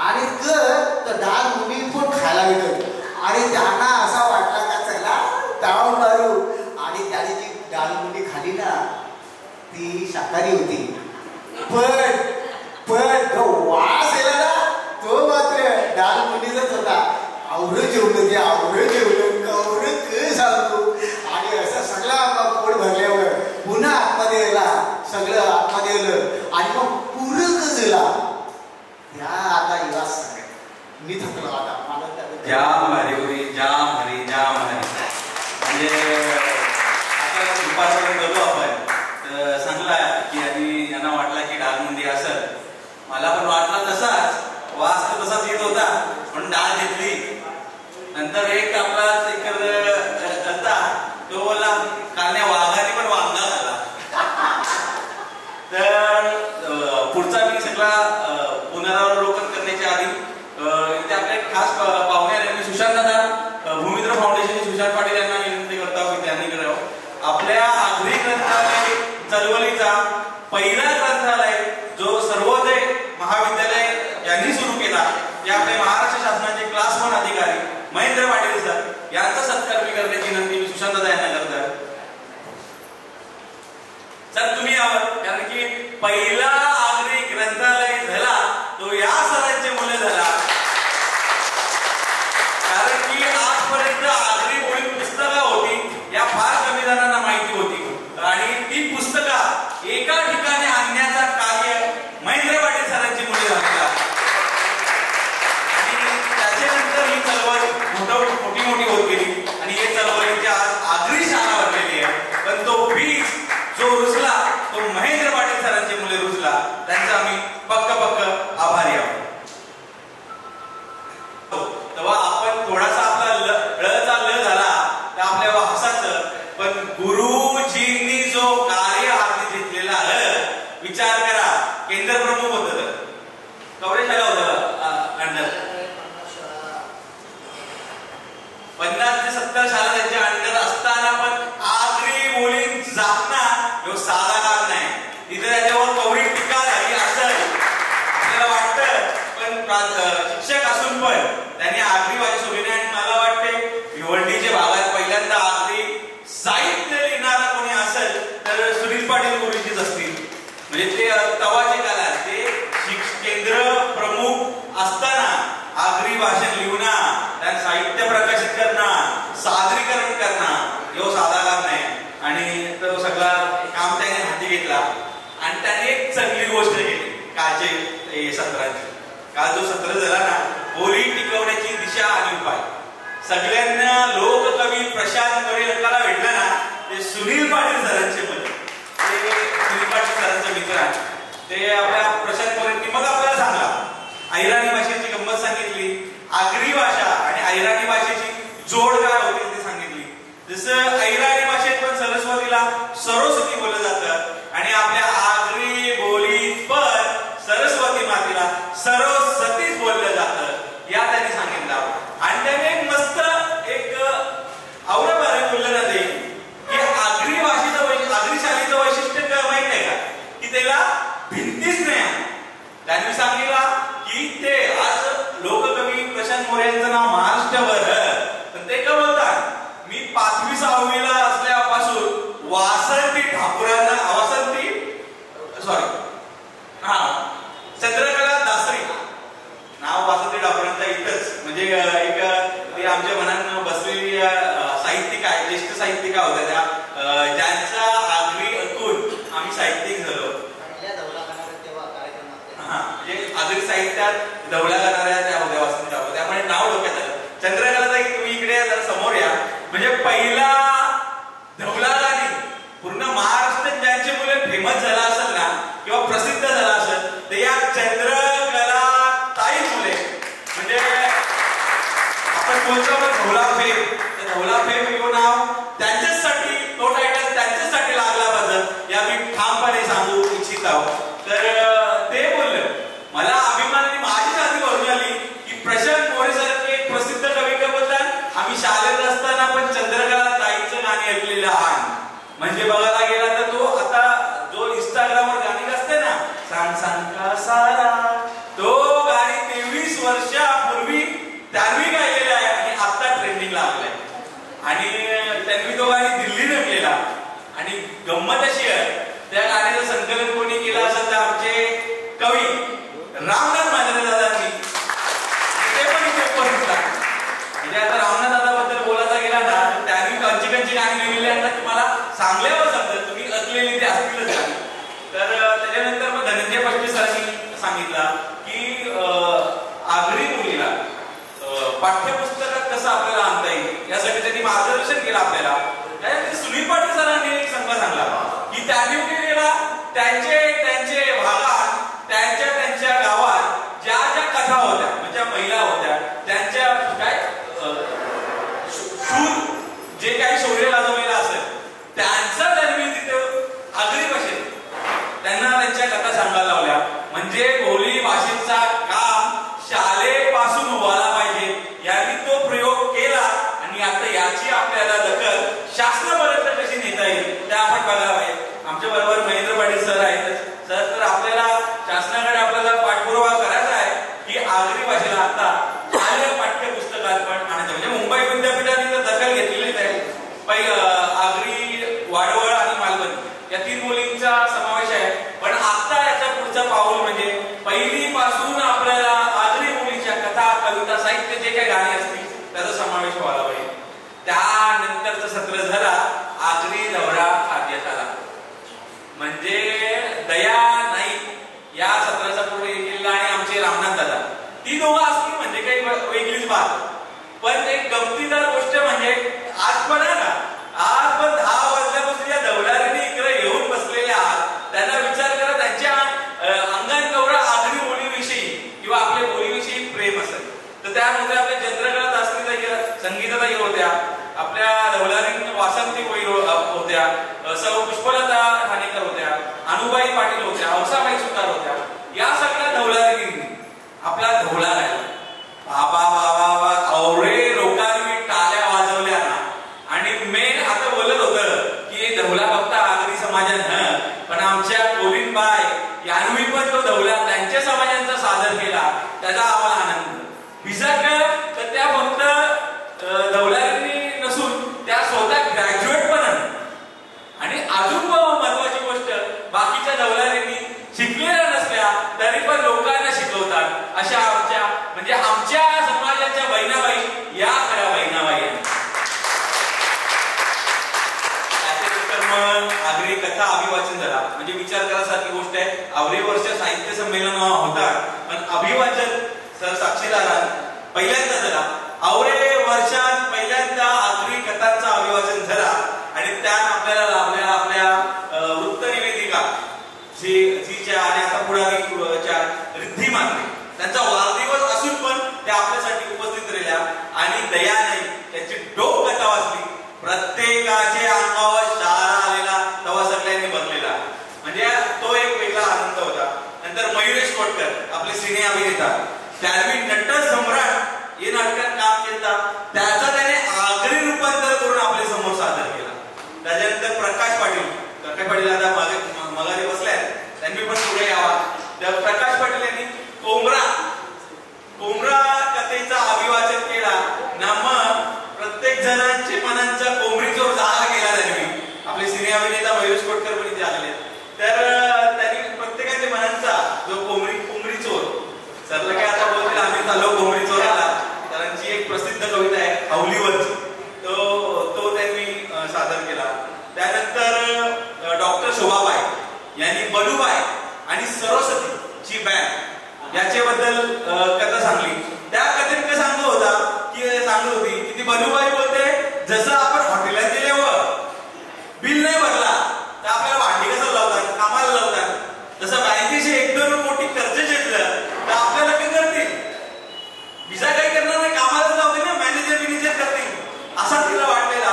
आणि तर डाळ मुली पण खायला भेटत. आणि त्यांना असा वाटला का चला ताव मारू. आणि त्याने जी डाळ मुली खाली ना ती शाकाहारी होती. पण तो वास येला ना, तो मात्र डाळ मुलीचाच होता. आवडं जेवलं ते, आवडं जेवलं कवडं क सांगतो. आणि असं सगळं पोट भरल्यावर पुन्हा आतमध्ये गेला, सगळं आतमध्ये गेलं. आणि मग पूरक झाला. त्या आता इलाज सांगा, मी थकलो आता. मला जाम भारी जाम भारी जाम भारी. म्हणजे आता दुपारपर्यंत गेलो आपण, तर सांगला की आधी यांना वाटला की डाळमुंडी असं. मला पण वाटला तसाच, वास तर तसाच येत होता. पण डाळ घेतली. नंतर एक आपला करता तो बोला कालने वाघाने पण वांगा झाला. तर पुढचा मी सगळा पुनरावलोकन करण्याच्या आधी इथे आपले खास पाहुणे आले. सुशांत दादा, भूमित्र फाउंडेशनचे सुशांत पाटील यांना विनंती करता की त्यांनी करावं. आपल्या आगरी ग्रंथालय चळवळीचा पहिला ग्रंथालय जो सर्वोदय महाविद्यालय यांनी सुरू केला, ते आपले महाराष्ट्र शासनाचे क्लास 1 अधिकारी महेंद्र पाटील सर यांचा सत्कार मी करण्याची विनंती मी सुशांत दादा यांना करतोय. सर तुम्ही यावर, कारण की पहिला आगरी ग्रंथालय झाला तो या सरांचे मुले झाला. कारण की आजपर्यंत आगरी बोली पुस्तकं होती या फार कमी जणांना माहिती होती. आणि ती पुस्तकं एका ठिकाणी आणण्याचा कार्य महेंद्र पाटील सरांची मुले झालेला. आणि त्याच्यानंतर ही चळवळ मोठी होत गेली. आणि हे चळवळीच्या आगरी शाळा भरलेली आहे. पण तो बीज जो रुजला तो महेंद्र पाटील सरांचे मुले रुजला. त्यांचा आम्ही पक्क आभारी आहोत. तेव्हा आपण थोडासा आपला ळचा ल झाला तर आपल्या हसाचं. पण गुरुजींनी जो कार्य हाती घेतलेला विचार करा. केंद्र प्रमुख होतं, कवरेज झाला होतं अंडर 50 ते 70 शाळा त्यांच्या अंडर असताना पण आगरी बोली जातना साधा काम नाही. तिथे त्याच्यावर कवरी टीका झाली असेल आपल्याला वाटतं. पण शिक्षक असून पण त्यांनी आगरी भाषा सोडली नाही. आणि मला वाटते भिवंडीच्या भागात पहिल्यांदा आगरी साहित्य लिहिणारा कोणी असेल तर सुनील पाटील गुरुजीच असतील. म्हणजे ते तवाचे काला ते केंद्र प्रमुख असताना आगरी भाषा लिहुणा, त्यात साहित्य प्रकाशित करणं, हे सत्रांची. काल जो सत्र झाला ना, बोली टिकवण्याची दिशा आणि उपाय, सगळ्यांना लोककवी प्रशांत कोरेलकरला भेटलं ना, ते सुनील पाटील सरांचे मुलं, ते सुनील पाटील सरांचे मित्र आहेत. ते आपल्या प्रशांत कोरेंनी मग आपल्याला सांगला, अहिराणी भाषेची गंमत सांगितली, आगरी भाषा आणि अहिराणी भाषेची जोड काय होती ते सांगितली. जसं अहिराणी भाषेत पण सरस्वतीला सरस्वती बोललं जातं आणि आपल्या आगरी बोलीत पण सरस्वती मातेला सरस्वतीच बोललं जातं, या त्यांनी सांगितलं. आणि त्याने एक मस्त एक आवराबारे बोललं जाते की आगरी भाषेचं आगरी शालीचं वैशिष्ट्य काय माहित नाही का, की त्याला भिंतीच नाही. त्यांनी सांगितलं की ते आज लोककवी प्रशांत मोरे यांचं नाव महाराष्ट्रभर, पण ते काय बोलतात, मी 5वी 6वीला असल्यापासून वासंती ठाकूरांना चंद्रकला दासरी नाव वासंती ठाकूरांचा इथंच म्हणजे एक ते आमच्या मनात बसलेली साहित्यिक आहे, ज्येष्ठ साहित्यिका होत्या त्या, ज्यांचा आगरी ऐकून आम्ही साहित्यिक झालो. म्हणजे आगरी साहित्यात धवला करणाऱ्या त्या होत्या वासंती ठाकूर, त्यामुळे नाव डोक्यात आलं. चंद्रकला तुम्ही इकडे जरा समोर या. म्हणजे पहिला धवला गाणी पूर्ण महाराष्ट्रात ज्यांचे मुले फेमस झाला असेल ना किंवा प्रसिद्ध झाला असेल तर या चंद्रकला ताई मुले, म्हणजे आपण बोलतो धवला फेम, तर धवला फेम हे नाव त्यांच्यासाठी, तो टायटल त्यांच्यासाठी लागला पाहिजे या मी ठामपणे सांगू इच्छित आहोत. तर ते बोलले, मला अभिमानाने माझी जाती भरून आली की प्रशांत मोरे सारखे एक प्रसिद्ध कवी बोलतात, आम्ही शाळेत असताना पण चंद्रकला ताईचं गाणी ऐकलेलं आहे. म्हणजे बघायला गेला तर तो आता जो इंस्टाग्रामवर गाणी असते ना, सांग सांग का सारा, तो गाणी 23 वर्षापूर्वी त्यांनी गायलेला आहे आणि आता ट्रेंडिंगला आलेला आहे. आणि त्यांनी तो गाणी दिल्लीत ऐकलेला. आणि गंमत अशी आहे, त्या गाण्याचं संकलन कोणी केलं असेल तर आमचे कवी रामनाथ मांजरे दादांनी, ते पण इथे उपस्थित. म्हणजे आता रामनाथ दादाबद्दल बोलायला गेला ना, त्यांनी कंची गाणी लिहिलेली आहेत, तुम्हाला सांगल्यावर समजेल, तुम्ही ऐकलेली ते असतीलच गाणी. तर त्याच्यानंतर मग धनंजय पट्टे सरांनी सांगितलं की आगरी मुलीला पाठ्यपुस्तकात कसं आपल्याला आणता येईल यासाठी त्यांनी मार्गदर्शन केलं आपल्याला. सुनील पाटील सरांनी एक संघ सांगला की त्यांनी केलेला त्यांचे भागात त्यांच्या गावात ज्या ज्या कथा होत्या, म्हणजे महिला होत्या, त्यांच्या काय शूर जे काही शौर्य गाजवलेलं असेल त्यांचा त्यांनी तिथं आगरी भाषेत त्यांना त्यांच्या कथा सांगायला लावल्या. म्हणजे बोली भाषेचा काम शाळेपासून व्हायला पाहिजे यांनी तो प्रयोग केला. आणि आता याची आपल्याला दखल शासनापर्यंत कशी नेता येईल त्या आपण बघायला पाहिजे. आमच्या बरोबर महेंद्र पाटील सर आहेत. सर, तर आपल्याला शासनाकडे आपल्याला पाठपुरावा करायचा आहे की आगरी भाषेला आता पाठ्यपुस्तकात पण आणायचं. म्हणजे मुंबई विद्यापीठाने तर दखल घेतलेलीच आहे. आगरी, वाडवळ आणि मालवणी या 3 मुलींचा समावेश आहे. पण आता याचा पुढचा पाऊल म्हणजे पहिलीपासून आपल्याला आगरी मुलीच्या कथा, कविता, साहित्य जे काही गाणी असतील त्याचा समावेश व्हायला पाहिजे. त्यानंतरचं सत्र झाला आगरी दौरा खाद्यात आला. म्हणजे दया नाईक या सत्राचा पुढे केलेला आणि आमचे रामनाथ दादा, ती दोघं असतील म्हणजे काही वेगळीच बात. पण एक गमतीदार गोष्ट म्हणजे आज पण आहे ना, आज पण 10 वाजल्यापासून या दौलारीने इकडे येऊन बसलेले आहात. त्यांना विचार करा त्यांच्या अंगण गौरा आगरी बोलीविषयी किंवा आपल्या बोलीविषयी प्रेम असेल तर त्यामध्ये आपल्या चंद्रकला दासरी संगीताताई होत्या, आपल्या दौलारी वासंती होत्या, सौ पुष्पलता ठाणेकर होत्या, अनुबाई पाटील होत्या, औसाबाई सुतार होत्या. या सगळ्या दौलारींनी आपला धवला गायला. बाबा बाबा बाबा आवरे लोकांनी टाळ्या वाजवल्या ना. आणि मेन आता बोलत होतं की धवला फक्त आगरी समाजानं, पण आमच्या कोलिन बाय यांनी पण तो धवला त्यांच्या समाजांचा सादर केला. त्याचा आम्हाला आनंद. विचार तर त्या फक्त दौलारींनी नसून त्या स्वतः ग्रॅज्युएट पण आणि अजून महत्वाची गोष्ट, बाकीच्या दौलारींनी शिकलेल्या नसल्या तरी पण लोकांना शिकवतात. अशा आमच्या म्हणजे आमच्या समाजाच्या बहिणाबाई या खऱ्या बहिणाबाई आहेत. त्याच्यानंतर मग आगरी कथा अभिवाचन झाला. म्हणजे विचार करायसारखी गोष्ट आहे. आवरी वर्ष साहित्य संमेलन होतात पण अभिवाचन सर साक्षीदार पहिल्यांदा झाला. आवरे वर्षात पहिल्यांदा आगरी कथांचा अभिवाचन झाला आणि त्यात आपल्याला लाभल्या आपल्या वृत्तनिवेदिका जीच्या आणि आता पुढारीच्या रिद्धी मात्रे त्यांचा वाढदिवस असून पण त्या आपल्यासाठी उपस्थित राहिल्या आणि दयाने त्याची डोक कथा वाचली. प्रत्येकाच्या अंगावर शहारा आलेला तेव्हा सगळ्यांनी बनलेला म्हणजे तो एक वेगळा आनंद होता. नंतर मयुरेश कोटकर आपले सिने अभिनेता त्यांनी नट सम्राट या नाटकात काम केलं. त्याचा त्याने आगरी रूपांतर करून आपल्या समोर सादर केला. त्याच्यानंतर प्रकाश पाटील आता मगारी बसले त्यांनी पण पुढे यावा. तर प्रकाश पाटील यांनी कोंबरा कथेचा अभिवाचन केला ना. मग प्रत्येक जणांचे मनांचा कोंबडीचोर जागा केला त्यांनी. आपले सिने अभिनेता मयुरेश कोटकर पण इथे आलेले. तर त्यांनी प्रत्येकाच्या मनांचा जो कोंबडी चोर सरला काय आता बोलतील आम्ही चाललो कोंबडी चोराला. त्यांची एक प्रसिद्ध कविता आहे हौलीवरची तो त्यांनी सादर केला. त्यानंतर डॉक्टर शोभाबाई यांनी बलूबाई आणि सरस्वतीची बँक याच्याबद्दल कथा सांगली. त्या कथेत काय सांगत होती की ती बलूबाई बोलते जसं आपण हॉटेलात गेल्यावर बिल नाही भरला तर आपल्याला भांडी कसं लावतात कामाला लावतात तसं बँकेशी एकदम मोठी कर्ज घेतलं तर आपल्याला काय करतील विजा काही करणार नाही कामालाच लावते ना मॅनेजर करतील असा तिला वाटलेला.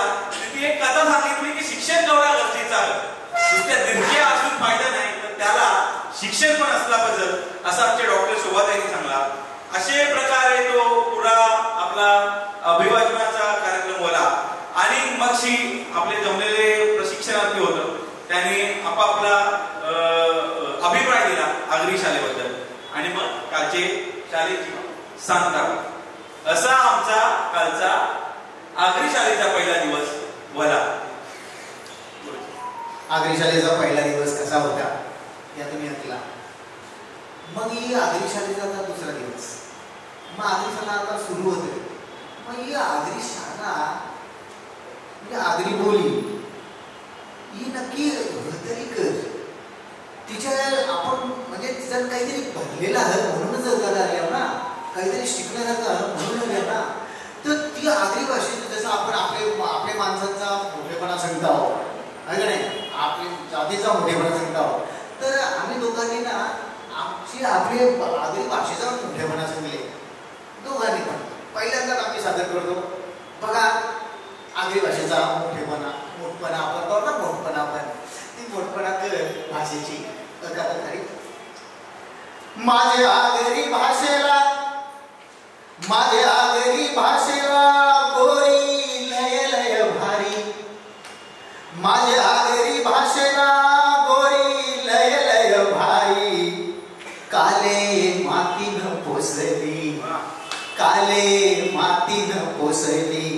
ती एक कथा सांगितली की शिक्षण केवढा गरजेचं आहे. नुसत्या दिनक्या असून फायदा नाही तर त्याला शिक्षण पण असला पाहिजे असं आमचे डॉक्टर शोभाताईंनी सांगला. असे प्रकारे तो पुरा आपला अभिवाचनाचा कार्यक्रम होला आणि मगशी आपले जमलेले प्रशिक्षणार्थी होतं त्यांनी आपापला अभिप्राय दिला आगरी शाळेबद्दल आणि मग कालचे शाळेची सांगता. असा आमचा कालचा आगरी शाळेचा पहिला दिवस होला. आगरी शाळेचा पहिला दिवस कसा होता या तुम्ही ऐकला. मग ही आगरी शाळेचा आता दुसरा दिवस. मग आगरी शाळा आता सुरू होते. मग ही आगरी शाळा म्हणजे आगरी बोली ही नक्की तरी कर तिच्या आपण म्हणजे तिच्यात काहीतरी भरलेलं आहे म्हणूनच आल्या ना काहीतरी शिकण्यासारखं म्हणून आल्या ना. तर ती आगरी भाषेत जसं आपण आपल्या माणसांचा मोठेपणा सांगत आहोत आहे का नाही आपली जातीचा मोठेपणा सांगत आहोत. तर आम्ही दोघांनी ना आपली आगरी भाषेचा मोठेपणा सांगले दोघांनी पण पहिल्यांदाच आम्ही सादर करतो. बघा आगरी भाषेचा मोठेपणा आपण करतो ना मोठपणा आपण ती मोठपणा कर भाषेची कथाकारी. माझ्या आगरी भाषेला गोरी लय लय भारी. माझ्या आगरी भाषेला गोरी लय लय भारी. काले मातीनं पोसली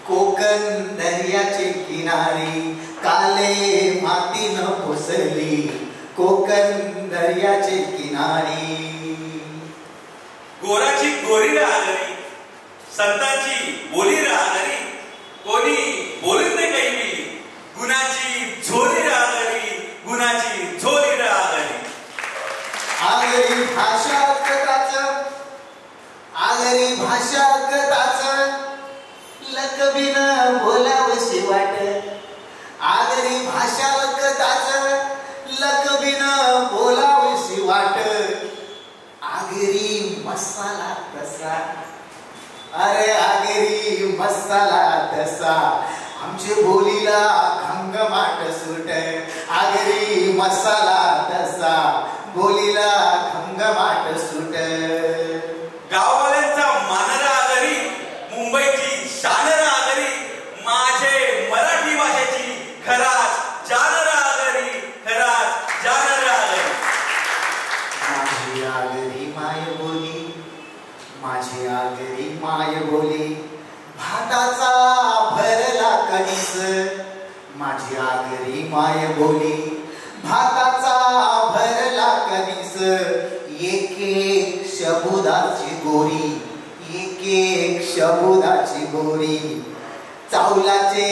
कोकण दर्याचे किनारी. काले मातीनं पोसली कोकण दर्याचे किनारी. गोराची गोरी राहणारी संतांची बोली राहणारी कोणी बोलत नाही काही मी गुणाची झोली राहणारी गुणाची झोली राहणारी. आगरी भाषा कथाच लकबीन बोलावशी वाट. आगरी भाषा कथाच लकबीन बोलावशी वाट. आगरी मसाला तसा अरे आगरी मसाला तसा आमच्या बोलीला घमघमाट सुट. आगरी मसाला तसा बोलीला घमघमाट सुट. गाववाल्यांचा मानरा आगरी मुंबईची शानरा आगरी माझे मराठी भाषेची खराच जानरा आगरी खराच जानरा आगरी. माझी आगरी माय बोली भाताचा भरला कणीस. माझी आगरी माय बोली भाताचा भरला कणीस. एक एक शबुदाची गोरी चावलाचे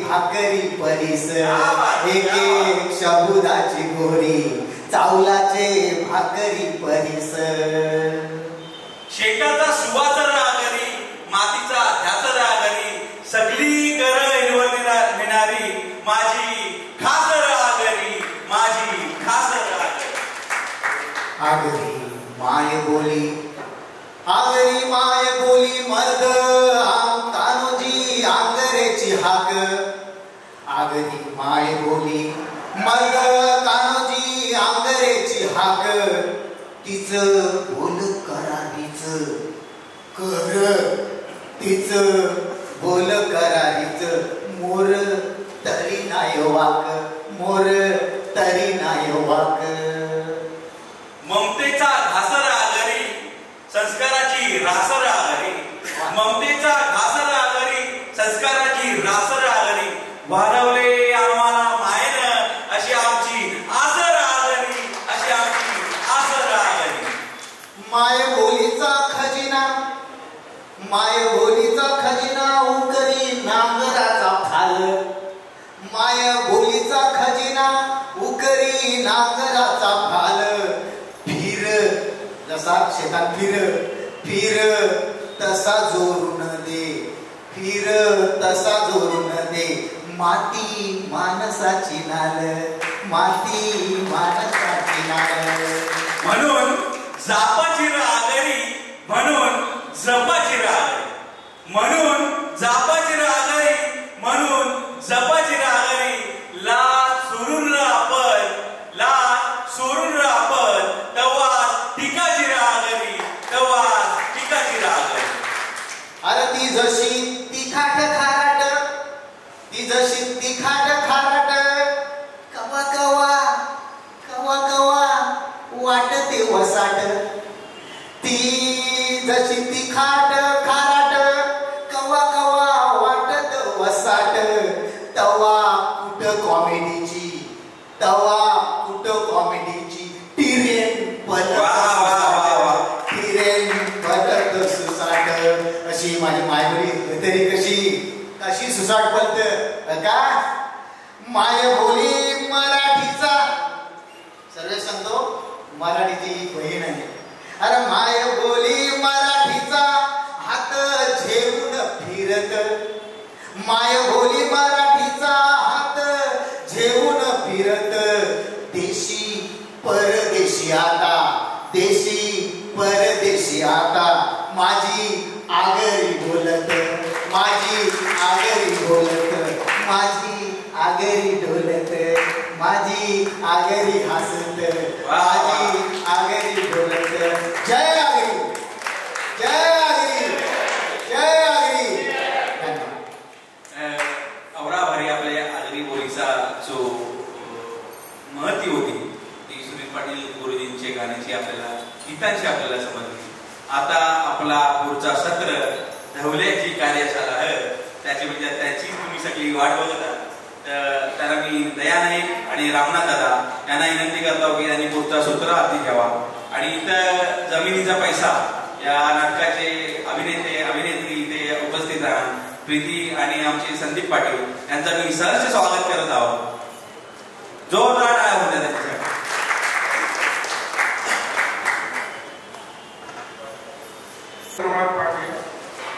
भाकरी परीस. एक एक शबुदाची गोरी चावलाचे भाकरी परिस शेताचा सुवाचा रागरी मातीचा ध्याचा रागरी सगळी कर नेणारी माझी खास रागरी माझी खास रागरी आगरी माय बोली आगरी माय बोली मर्द आम कानोजी आंगरेची हाक आगरी माय बोली मर्द कानोजी आंगरेची हाक तिच बोल करारीच कर तिच बोल करारीच मोर तरी नाय वाक मोर तरी नाय वाक ममतेचा घासर आगरी संस्काराची रासर आगरी ममतेचा घासर आगरी संस्काराची रासर आगरी वाढवले आम्हाला मायेनं अशी आमची आसर आगरी अशी आमची आसर आगरी माय बोलीचा खजिना माय बोलीचा खजिना उकरी नांगराचा फाल माय बोलीचा खजिना उकरी नांगराचा फाल फिर जसा शेतात फिर तसा जोरून दे फिर तसा जोरून दे माती माणसाची नाल माती माणसाची नाल म्हणून जापाची आगरी म्हणून जपाची आगरी म्हणून जापाची आगरी म्हणून जपाची आगरी ला सोडून आपण तवा टिकाची आगरी तवा टिकाची आगरी अरे ती जशी तिखाट खाराट ती जशी तिखाट खाराट कवा कवा कवा कवा वाटते वसाट ती जशी तिखाट खाराट कवा कवा वाटत वसाट तवा कुठ कॉमेडीची तवा कुठ कॉमेडीची टिरेन टिरेन पलत सुसाट अशी माझी मायबोली तरी कशी सुसाट पलत का माय बोली मराठीचा सर्व सांगतो मराठीची बहीण आहे अरे माय बोली मराठीचा हात झेलून फिरत माय बोली मराठीचा हात झेलून फिरत देशी परदेशी आता देशी परदेशी आता माझी आगरी बोलत माझी आगरी बोलत माझी आगरी ढोलत माझी आगरी हसत माझी आगरी ढोलत जय आगरी जय आगरी जय आगरी अवराभरी आपल्या आगरी बोलीचा जो महती होती ती सुनील पाटील गुरुजींच्या गाण्याची आपल्याला गीतांची आपल्याला समजली आता आपला पुढचा सत्र धवल्याची कार्यशाळा आहे त्याची म्हणजे त्याची तुम्ही सगळी वाट बघत आहात त्याला मी दया नाईक आणि रामनाथ दादा यांना विनंती करतो की त्यांनी पुढचा सूत्र हाती घ्यावा आणि इथं जमिनीचा पैसा या नाटकाचे अभिनेते अभिनेत्री इथे उपस्थित राहणार प्रीती आणि आमचे संदीप पाटील यांचं मी सहर्ष स्वागत करत आहोत जोरदार टाळ्या होत्या त्यांच्यासाठी पाटील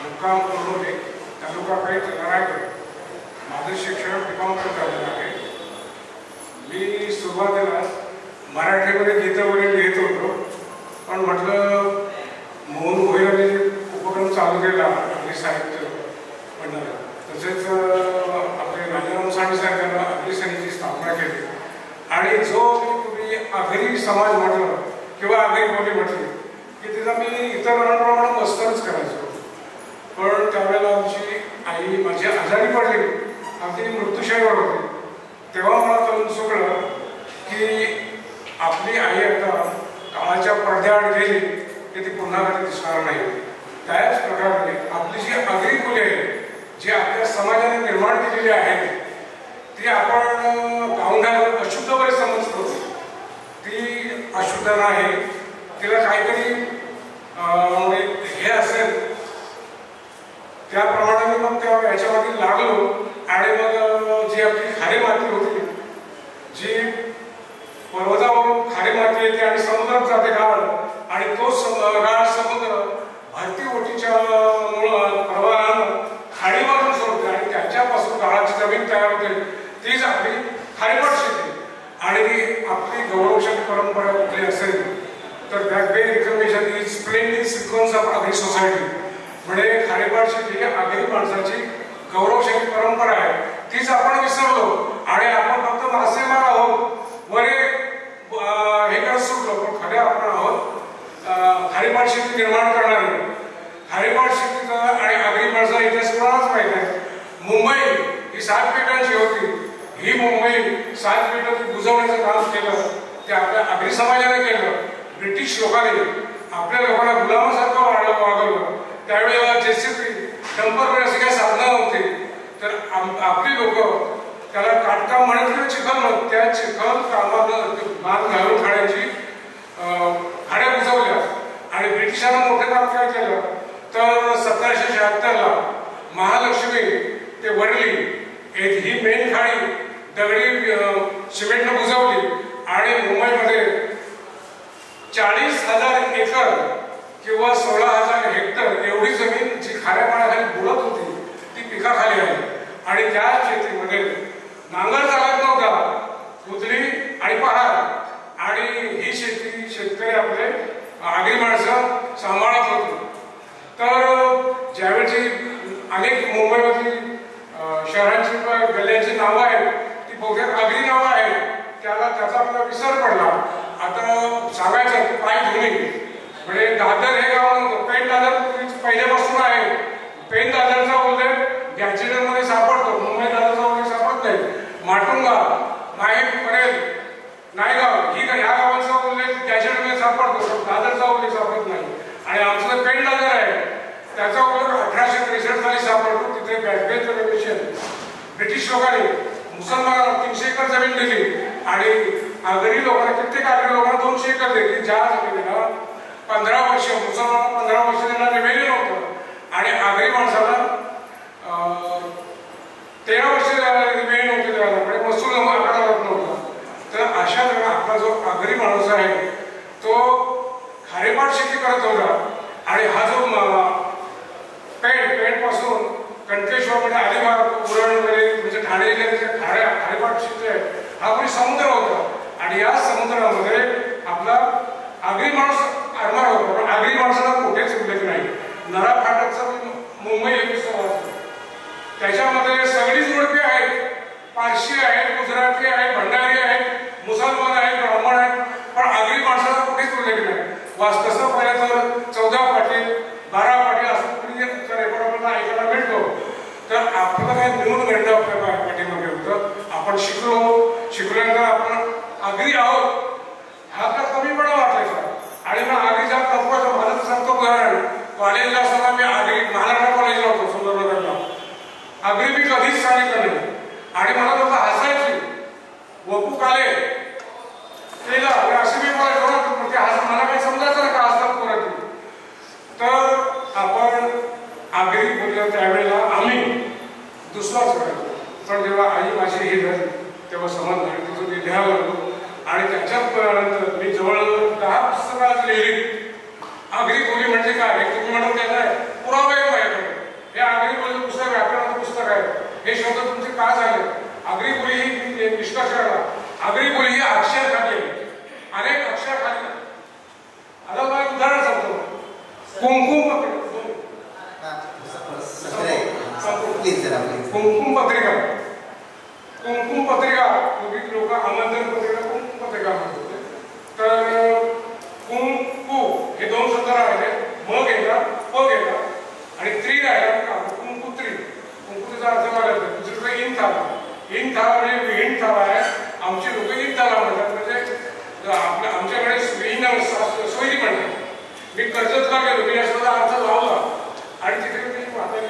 मुक्काम करून तालुका पेठ रायगड माझं शिक्षण B.Com झालेलं आहे मी सुरुवातीला मराठीमध्ये गीतं वगैरे लिहित होतो पण म्हटलं मोहन भोईराने उपक्रम चालू केला आपली साहित्य मंडळ तसेच आपले राजाराम साने साहेबांना आपली समितीची स्थापना केली आणि जो मी तुम्ही आगरी समाज म्हटलं किंवा आगरी बोली म्हटली की तिचा मी इतरांप्रमाणे मस्तरच करायचो पण त्यावेळेला आमची आई माझी आजारी पडली अगदी मृत्यूशय्यावर होती तेव्हा मला कळून चुकलं की आपली आई आता काळाच्या पडद्याआड गेली की ती पुन्हा कधी दिसणार नाही त्याच प्रकारे आपली जी आगरी बोली आहे जी आपल्या समाजाने निर्माण केलेली आहे ती आपण गावंढ्यावर अशुद्ध वगैरे समजतो ती अशुद्ध नाही तिला काहीतरी हे असेल त्याप्रमाणे मी मग त्या याच्यामध्ये लागलो आणि मग जी आपली खारी माती होती जी पर्वतावरून खारी येते आणि समुद्रात जाते गाळ, आणि तो गाळ समुद्र भरती ओटीच्या प्रवाहानं खाडीवरून सोडते आणि त्याच्यापासून गाळाची जमीन तयार होते. तीच आपली खारीपाट शेती. आणि आपली गौरवशाली परंपरा कुठली असेल तर that way recommendation is plan in sequence of Agri society. म्हणजे खारीपाट शेती ही आगरी माणसाची गौरवशाली परंपरा आहे. तीच आपण विसरलो आणि आपण फक्त मासेमार आहोत, वरे हे करत सुटलो. पण खरे आपण आहोत खारीपाट शेती निर्माण करणारे. खारीपाट शेतीचा आणि आगरी माणसाचा इतिहास कोणालाच माहित आहे. मुंबई ही 7 पेटांची होती. ही मुंबई 7 पेटांची बुजवण्याचं काम केलं ते आपल्या आगरी समाजाने केलं. ब्रिटिश लोकांनी आपल्या लोकांना गुलामासारखं वागवलं. त्यावेळेला JCB डंपर असे काही साधनं नव्हती. तर आपली लोक त्याला काटकाम म्हणत चिखल नव्हतं. त्या चिखल कामानं मान घालून खाण्याची खाड्या बुजवल्या. आणि ब्रिटिशांना मोठं काम काय केलं तर 1776 महालक्ष्मी ते वरली ही मेन खाडी दगडी सिमेंटनं बुजवली आणि मुंबईमध्ये 40,000 एकर किंवा 16,000 हेक्टर एवढी जमीन जी खाऱ्या पाण्याखाली बुडत होती ती पिकाखाली आली. आणि त्या शेतीमध्ये नांगर चालत नव्हता, उजली आणि पहाड. आणि ही शेती शेतकरी आपले आगरी माणसं सांभाळत होते. तर ज्यावेळी अनेक मुंबईमधील शहरांची गल्ल्यांची नावं आहेत ती बहुतेक आगरी नावं आहेत. त्याचा आपला विसर पडला. आता सांगायचं पाय धुणे म्हणजे दादर हे गाव नव्हतं. पेन दादर पहिल्यापासून आहे. पेन दादरचा उल्लेख गॅजेटरमध्ये सापडतो. मुंबई दादरचा उल्लेख सापडत नाही. माटुंगा, नाईक, परेल, नायगाव ही ह्या गावांचा उल्लेख गॅजेटमध्ये सापडतो. दादरचा उल्लेख सापडत नाही. आणि आमचं पेन दादर आहे त्याचा उल्लेख 1863 साली सापडतो. तिथे बॅटबेचं रेव्होल्युशन ब्रिटिश लोकांनी मुसलमानांना 300 एकर जमीन दिली आणि आगरी लोकांना कित्येक आगरी लोकांना 200 एकर दिली. ज्या जमिनीला 15 वर्ष मुसलमानांना 15 वर्ष त्यांना रेव्हेन्यू नव्हतं आणि आगरी माणसाला 13 वर्ष रेव्हेन्यू नव्हते द्यायला, महसूल आकारला जात नव्हता. तर अशा तऱ्हेने आपला जो आगरी माणूस आहे तो खारेपाट शेती करत होता. आणि हा जो पेंट पासून कणकेश्वर अलिबाग उरण वगैरे म्हणजे ठाणे जिल्ह्याच्या खारेपाट शेती आहे हा कोणी समुद्र होता. आणि या समुद्रामध्ये आपला आगरी माणूस आरमार होता. पण आगरी माणसाला कुठेच उल्लेख नाही. नरा फाटकचा मुंबई हे पुस्तक वाचलं त्याच्यामध्ये सगळी जोडपी आहेत. पारशी आहेत, गुजराती आहेत, भंडारी आहेत, मुसलमान आहेत, ब्राह्मण आहेत. पण आगरी माणसाला कुठेच उल्लेख नाही. तसं पाहिलं तर 14 पाटील 12 पाटील असं रेकॉर्ड आपल्याला ऐकायला मिळतो. तर आपल्याला काही मिळून मिळणं आपल्या पाठीमागे होतं. आपण शिकल्यानंतर आपण आगरी आहोत हा तर कमीपणा वाटायचा. आणि मग आगरीचा तत्वाचं मला तर सांगतो उदाहरण. कॉलेजला असताना मी आगरी महाराष्ट्र कॉलेजला होतो सुंदरनगरला. आगरी मी कधीच सांगितलं नाही. आणि मला लोक हसायची. वपू काले केला असे मी बोलायचो ना ते मला काही समजायचं ना का हसतात कोणाची. तर आपण आगरी बोलल्या त्यावेळेला आम्ही दुसराच करायचो. पण जेव्हा आई माझी हे झाली तेव्हा समज झाली तिथून मी लिहायला लागलो. आणि त्याच्यानंतर मी जवळजवळ 10 पुस्तकात लिहिली. आगरी बोली म्हणजे काय हे तुम्ही म्हणून त्याला पुरावा आहे माझ्याकडे. हे आगरी बोलीचं पुस्तक व्याकरणाचं पुस्तक आहे. हे शब्द तुमचे का झाले. आगरी बोली ही निष्कर्ष आला. आगरी बोली ही अक्षर खाली अनेक अक्षर खाली. आता मला उदाहरण सांगतो. कुंकुम पत्रिका कुंकुम पत्रिका पूर्वी लोक आमंत्रण पत्रिका कुंकुम पत्रिका म्हणत होते. तर कुंकू हे 2 शब्द राहिले. म घेतला प घेतला आणि त्रि राहिला कुंकुत्री. कुंकुत्रीचा अर्थ मला दुसरीकडे इन थाला. इन थाला म्हणजे विहीण थाला आहे. आमची लोक इन थाला म्हणतात. म्हणजे आमच्याकडे सोयरी म्हणतात. मी कर्जतला गेलो मी असा अर्थ लावला आणि तिथे मी म्हातारी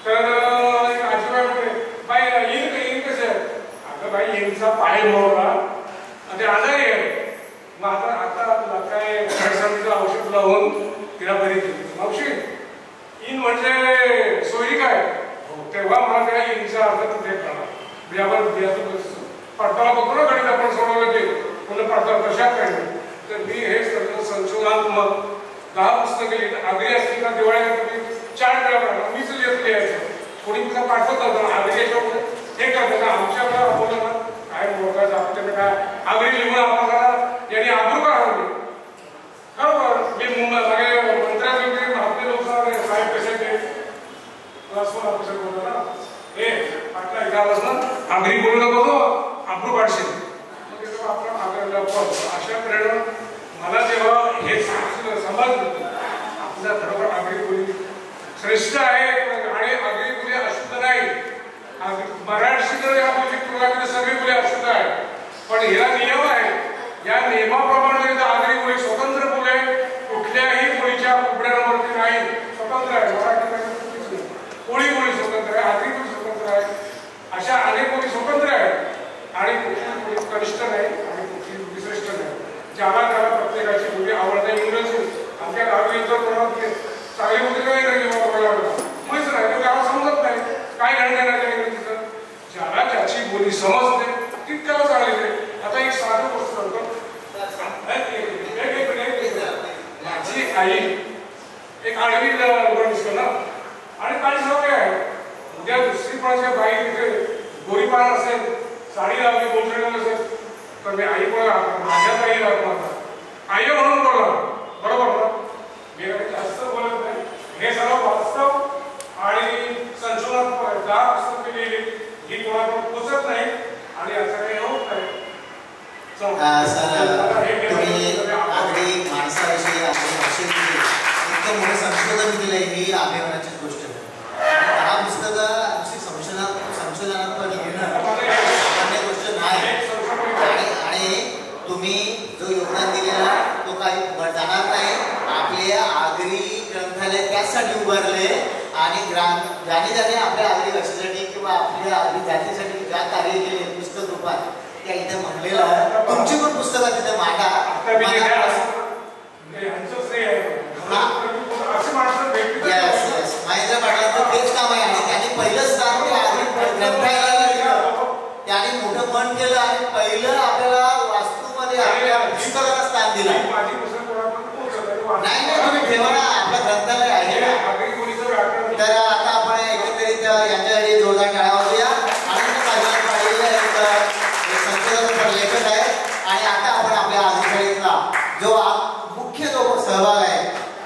तर आजीबाई म्हणते बाई येईन कसं आहे. अगं बाई येईनचा पाय मोडला आणि ते आजारी आहे. मग आता काय खडसांचं औषध लावून तिला बरी केली. मावशी इन म्हणजे सोयरी काय. तेव्हा मला त्या इनचा अर्थ तिथे कळला. म्हणजे आपण बियातून पडताळा बघतो ना गणित आपण सोडवलं ते पुन्हा पडताळ कशात काय. तर मी हे सगळं संशोधनात्मक 10 पुस्तकं लिहिली. आगरी असली का दिवाळीला तुम्ही 4 वेळा पडला मीच लिहायचं. कोणी तुला पाठवत होतं आगरी याच्यावर हे करतं ना आमच्याकडे आपण काय बोलतात आपल्याकडे काय आगरी लिहून आपण यांनी आबरू का हरवली. बरोबर मी मुंबई मागे मंत्र्याचे आपले लोक साहेब कशाचे क्लासवर ऑफिसर बोलतो ना हे पाटला एकालाच ना आगरी बोलू नको आबरू काढशील. मग आपण आग्र्याला अशा प्रेरणा मला जेव्हा हे समजलं आपल्या खरोखर आगरी बोली श्रेष्ठ आहे आणि आगरी बोली अशुद्ध नाही. मराठी तर या बोली तुलनेत सगळी बोली अशुद्ध आहे पण ह्याला नियम आहे. या नियमाप्रमाणे आगरी बोली स्वतंत्र बोले कुठल्याही बोलीच्या उघड्यांवरती नाही स्वतंत्र आहे. मराठी कोळी बोली स्वतंत्र आहे आगरी बोली स्वतंत्र आहे अशा अनेक बोली स्वतंत्र आहेत आणि कुठली बोली कनिष्ठ नाही आणि कुठली बोली श्रेष्ठ नाही. ज्याला त्याला प्रत्येकाची बोली आवडते. इंग्रजी आमच्या गावी जर कोणाला चांगली बोली नाही मुळीच नाही त्याला समजत नाही काय घडणार आहे इंग्रजीचं. ज्याला ज्याची बोली समजते तितक्याला चांगली आहे. आता एक साधं गोष्ट सांगतो. माझी आई एक आडवी दिसतो ना आणि काही सवय आहे उद्या दुसरी कोणाच्या बाई तिथे गोरी पान असेल साडी लावली गोंधळ असेल तर मी आई बोला माझ्या आई लागणार आई म्हणून बोलला बरोबर ना. मी जास्त बोलत नाही. हे सर्व वास्तव आणि संशोधनात्मक 10 पुस्तकं लिहिली ही कोणाकडून पोचत नाही आणि असं काही होत नाही. तुम्ही आगरी माणसाविषयी आगरी भाषेविषयी इतकं मोठं संशोधन केलंय ही अभिमानाची गोष्ट आहे. 10 पुस्तकं संशोधनात्मक लिहिणं सामान्य गोष्ट नाही आणि तुम्ही जो योगदान दिलेला तो काही जाणार नाही. आपले आगरी ग्रंथालय त्यासाठी उभारले आणि ज्याने ज्याने आपल्या आगरी भाषेसाठी किंवा आपल्या आगरी जातीसाठी ज्या कार्य केले पुस्तक रूपात त्या इथे म्हणलेलं तुमची पण पुस्तकं तिथे मांडा. महेंद्र पाटलांचं तेच काम आहे आणि त्यांनी पहिलं स्थान ते आगरी ग्रंथालयाला दिलं. त्याने मोठं मन केलं आणि पहिलं आपल्याला वास्तूमध्ये आपल्या पुस्तकाला स्थान दिलं. नाही तुम्ही ठेवा ना आपलं ग्रंथालय आहे ना. तर आता आपण एकंदरीत यांच्यासाठी जोरदार टाळ्या वाजवूया. आनंद पाटील एक संशोधक लेखक आहे आणि आता आपण आपल्या आगरीशाळेतला जो मुख्य जो सहभाग आहे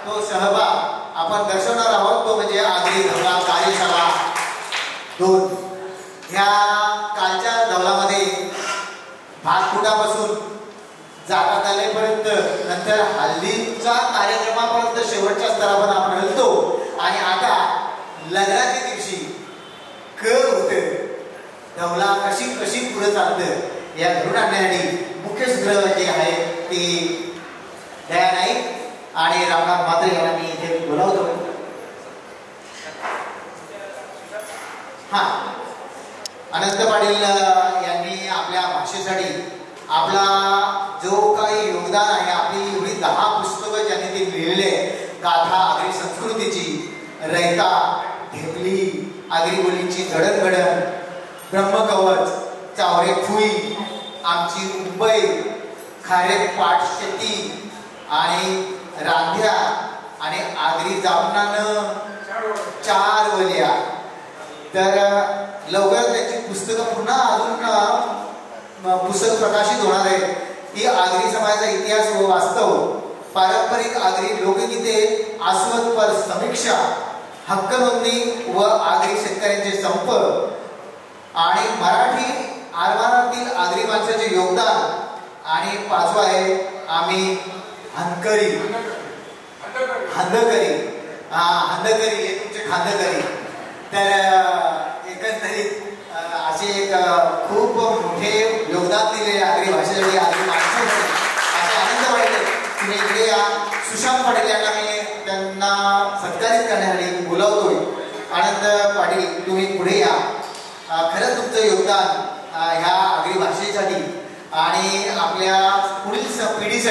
तो सहभाग आपण दर्शवणार आहोत. तो म्हणजे आगरी धवला कार्यशाळा 2. ह्या कालच्या धवलामध्ये भातकुटापासून जागा आलेपर्यंत नंतर हल्दीच्या कार्यक्रमापर्यंत शेवटच्या स्तरावर आपण हलतो आणि आता लग्नाच्या दिवशी होते धवला कशी कशी पुढे चालतं या घडून आणण्यासाठी मुख्य सूत्र जे आहे ते दया नाईक आणि रामनाथ म्हात्रे यांना मी इथे बोलावतो. अनंत पाटील यांनी आपल्या भाषेसाठी आपला जो काही योगदान आहे आपली एवढी 10 पुस्तकं ज्यांनी ते लिहिलेले गाथा आगरी संस्कृतीची रयता ढेपली आगरी बोलीची जडणघडण ब्रह्मकवच चावरे फुई आमची मुंबई खारे पाट शेती आणि रांध्या आणि आगरी जामनानं 4 वल्या. तर लवकर त्याची पुस्तकं पुन्हा अजून पुस्तक प्रकाशित होणार आहे. ही आगरी समाजाचा इतिहास व वास्तव पारंपरिक आगरी लोकगीते आस्वादपर समीक्षा हक्क नोंदणी व आगरी शेतकऱ्यांचे संप आणि मराठी आरमारातील आगरी माणसाचे योगदान आणि 5वा आहे आम्ही हंदकरी हे तुमचे खांदकरी. तर एकंदरीत असे एक खूप मोठे योगदान दिले आगरी भाषेसाठी आगरी माणसासाठी. असे आनंद वाटले तुम्ही इकडे या. सुशांत पाटील यांना मी त्यांना सत्कारित करण्यासाठी बोलावतोय. आनंद पाटील तुम्ही पुढे या. खरंच तुमचं योगदान ह्या आगरी भाषेसाठी आणि आपल्या पुढील पिढीसाठी